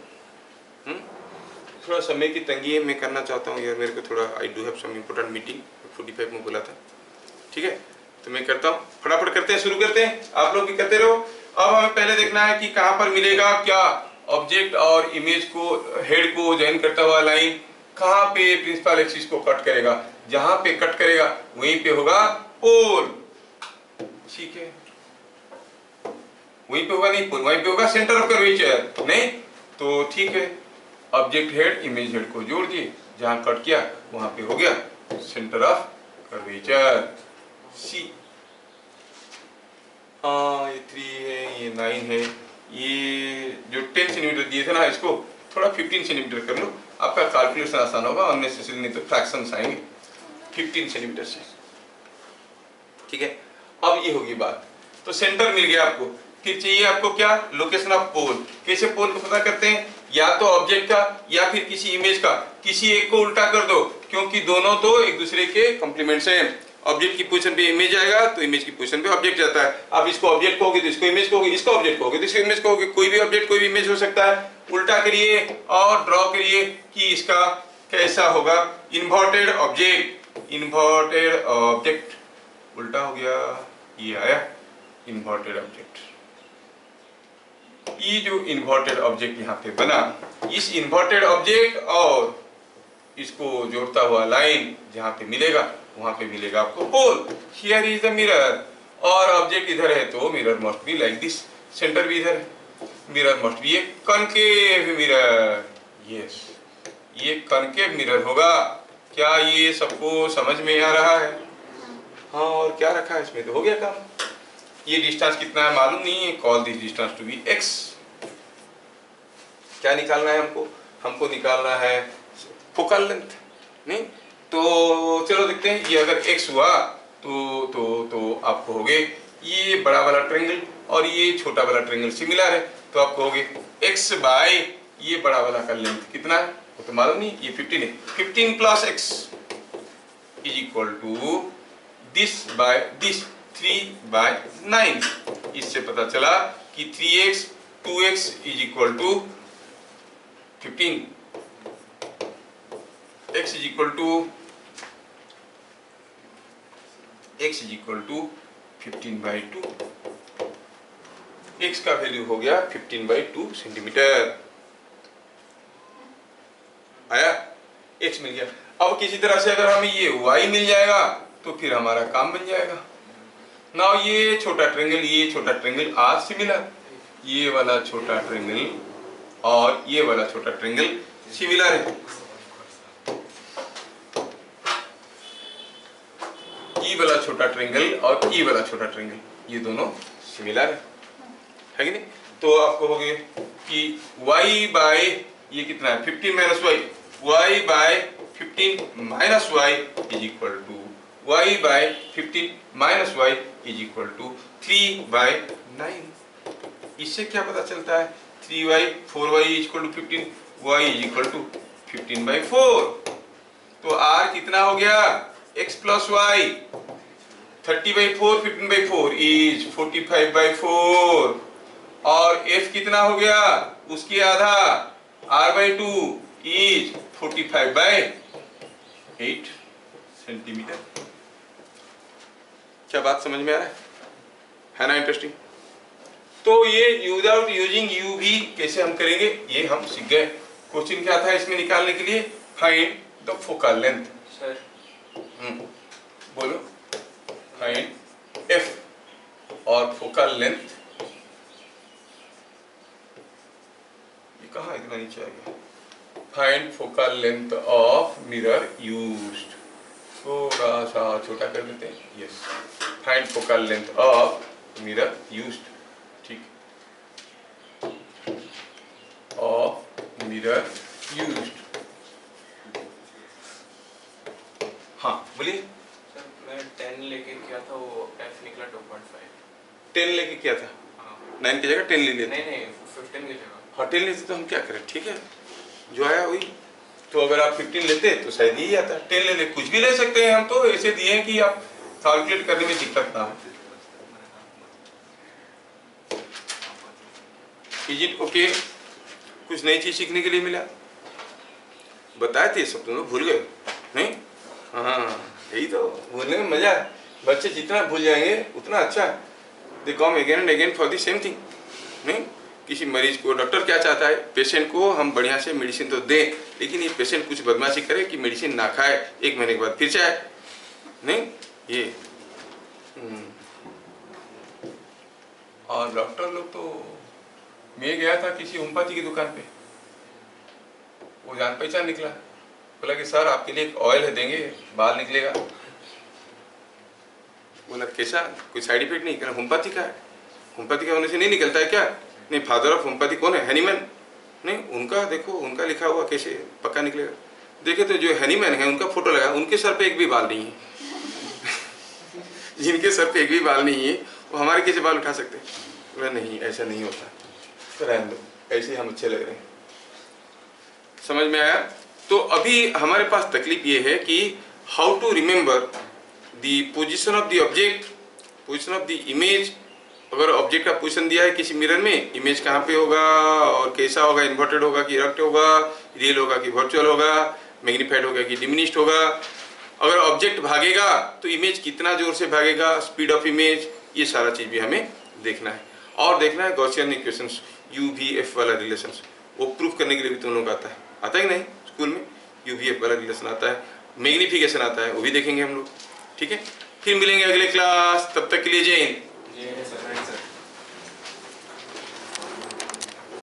थोड़ा समय की तंगी है, मैं करना चाहता हूँ यार, मेरे को थोड़ा I do have some important meeting 45 में बोला था। ठीक है, तो मैं करता हूँ, फटाफट करते हैं, शुरू करते हैं। आप लोग भी करते रहो। अब हमें पहले देखना है कि कहाँ पर मिलेगा क्या ऑब्जेक्ट और इमेज को, हेड को ज्वाइन करता हुआ लाइन कहाँ पे प्रिंसिपल एक्सिस को कट करेगा। जहां पे कट करेगा वहीं पे होगा पोल। ठीक है, वहीं पे होगा, नहीं पोल, वहीं पे होगा सेंटर ऑफ कर्वेचर। नहीं तो ठीक है, ऑब्जेक्ट हेड इमेज हेड को जोड़ दिए, जहां कट किया वहां पे हो गया सेंटर ऑफ कर्वेचर सी। हाँ, ये 3 है, ये 9 है। ये जो 10 सेंटीमीटर दिए थे ना, इसको थोड़ा 15 सेंटीमीटर कर लो, आपका कैलकुलेशन आसान होगा। अननेसेसरी नहीं तो फ्रैक्शंस आएंगे 15 सेंटीमीटर से। ठीक है, अब ये होगी बात। तो सेंटर मिल गया आपको, फिर चाहिए आपको क्या? लोकेशन ऑफ पोल। कैसे पोल को पता करते हैं? या तो ऑब्जेक्ट का या फिर किसी इमेज का, किसी एक को उल्टा कर दो, क्योंकि दोनों तो एक दूसरे के कॉम्प्लीमेंट्स हैं। ऑब्जेक्ट की पोजीशन पे इमेज आएगा तो इमेज की पोजीशन पे ऑब्जेक्ट जाता है। आप इसको ऑब्जेक्ट कहोगे तो इसको इमेज कहोगे, इसको ऑब्जेक्ट कहोगे तो इसको इमेज कहोगे। कोई भी ऑब्जेक्ट कोई भी इमेज हो सकता है। उल्टा करिए और ड्रॉ करिए कि इसका कैसा होगा। इन्वर्टेड ऑब्जेक्ट, इन्वर्टेड ऑब्जेक्ट उल्टा हो गया, ये आया इन्वर्टेड ऑब्जेक्ट। ये जो इन्वर्टेड ऑब्जेक्ट यहाँ पे बना, इस इन्वर्टेड ऑब्जेक्ट और इसको जोड़ता हुआ लाइन जहाँ पे मिलेगा वहां पे मिलेगा आपको पोल। हियर इज द मिरर, और ऑब्जेक्ट इधर है तो mirror must be like this, centre भी इधर है। Mirror must be A concave mirror. Yes, ये कॉनकेव मिरर होगा। क्या ये सबको समझ में आ रहा है? हाँ, और क्या रखा है इसमें तो हो गया काम। ये डिस्टेंस कितना है मालूम नहीं है, call this distance to be x। क्या निकालना है हमको? हमको निकालना है फोकल लेंथ। नहीं तो चलो देखते हैं। ये अगर x हुआ तो आपको हो गए ये बड़ा वाला ट्रायंगल और ये छोटा वाला ट्रायंगल सिमिलर है, तो आपको हो गए x बाय ये बड़ा वाला का लेंथ कितना है वो तो मालूम नहीं, ये 15 है। 15 plus x is equal to this by this 3/9। इससे पता चला कि 3x 2x is equal to 15। x is equal to 15/2। x का वैल्यू हो गया 15/2 सेंटीमीटर। आया, x मिल गया। अब किसी तरह से अगर हमें ये y मिल जाएगा तो फिर हमारा काम बन जाएगा। नाउ ये छोटा ट्रायंगल, ये छोटा ट्रायंगल आर सिमिलर, ये वाला छोटा ट्रायंगल और ये वाला छोटा ट्रायंगल सिमिलर है। ई वाला छोटा ट्रायंगल और ई वाला छोटा ट्रायंगल ये दोनों सिमिलर है कि नहीं? तो आपको हो गए कि y बाय ये कितना है 15 minus y, y by 15 minus y is equal to y by 15 minus y is equal to 3/9। इससे क्या पता चलता है? 3y 4y is equal to 15, y is equal to 15/4। तो r कितना हो गया? x प्लस वाई 30/4 15/4 इज 45/4 और f कितना हो गया उसकी आधा r/2 इज 45/8 सेंटीमीटर। क्या बात समझ में आ रहा है ना? इंटरेस्टिंग। तो ये विदाउट यूजिंग यू भी कैसे हम करेंगे ये हम सीख गए। क्वेश्चन क्या था इसमें निकालने के लिए? Find the focal length. Sir बोलो। फाइंड एफ और फोकल लेंथ। ये कहाँ इतना नीचे आ गया? Find focal length of mirror used. थोड़ा सा छोटा कर देते हैं। Yes, find focal length of mirror used. ठीक, ऑफ मिरर यूज्ड। हाँ बोलिए। सर मैं 10 लेके किया था, वो f निकला 2.5। 10 लेके किया था? हाँ। 9 की जगह 10 ले लेते। नहीं 15 की जगह। हाँ 10 लेते तो हम क्या करें? ठीक है, जो आया वही। तो अगर आप 15 लेते तो शायद यही आता। 10 ले ले, कुछ भी ले सकते हैं हम, तो ऐसे दिए हैं कि आप कैलकुलेट करने में दिक्कत ना हो। Is it okay? कुछ नई चीज सीखने के लिए मिला? बताए थे सब, तुम लोग भूल गए नहीं? हाँ यही तो भूलने में मजा है। बच्चे जितना भूल जाएंगे उतना अच्छा। They come again and again for the same thing. नहीं, किसी मरीज को डॉक्टर क्या चाहता है? पेशेंट को हम बढ़िया से मेडिसिन तो दें, लेकिन ये पेशेंट कुछ बदमाशी करे कि मेडिसिन ना खाए, 1 महीने के बाद फिर चाहे। नहीं ये और डॉक्टर लोग तो, मैं गया था किसी होम्योपैथी की दुकान पे, वो जान पहचान निकला। बोला कि सर आपके लिए एक ऑयल है, देंगे, बाल निकलेगा। बोला कैसा, कोई साइड इफेक्ट नहीं? कहना होम्योपैथी का है। होम्योपैथी का होने से नहीं निकलता है क्या? नहीं, फादर ऑफ होम्योपैथी कौन है? हैनीमैन। नहीं, उनका देखो, उनका लिखा हुआ, कैसे पक्का निकलेगा? देखे तो जो हैनीमैन है उनका फोटो लगा, उनके सर पे एक भी बाल नहीं है। जिनके सर पे एक भी बाल नहीं है वो हमारे कैसे बाल उठा सकते? बोला नहीं, ऐसा नहीं होता। तो रहने दो, ऐसे हम अच्छे लग रहे हैं। समझ में आया? तो अभी हमारे पास तकलीफ ये है कि how to remember the position of the object, position of the image. अगर ऑब्जेक्ट का पोजीशन दिया है किसी मिरर में, इमेज कहाँ पे होगा और कैसा होगा? इन्वर्टेड होगा कि इरेक्ट होगा, रियल होगा कि वर्चुअल होगा, मैग्नीफाइड होगा कि डिमिनिश्ड होगा। अगर ऑब्जेक्ट भागेगा तो इमेज कितना जोर से भागेगा, स्पीड ऑफ इमेज, ये सारा चीज़ भी हमें देखना है। और देखना है गॉसियन इक्वेशंस, UV-F वाला रिलेशंस, वो प्रूफ करने के लिए भी तुम लोग आता है कि नहीं? स्कूल में UV-F वाला रिलेशन आता है, मैग्निफिकेशन आता है, वो भी देखेंगे हम लोग। ठीक है, फिर मिलेंगे अगले क्लास। तब तक के लिए जय हिंद।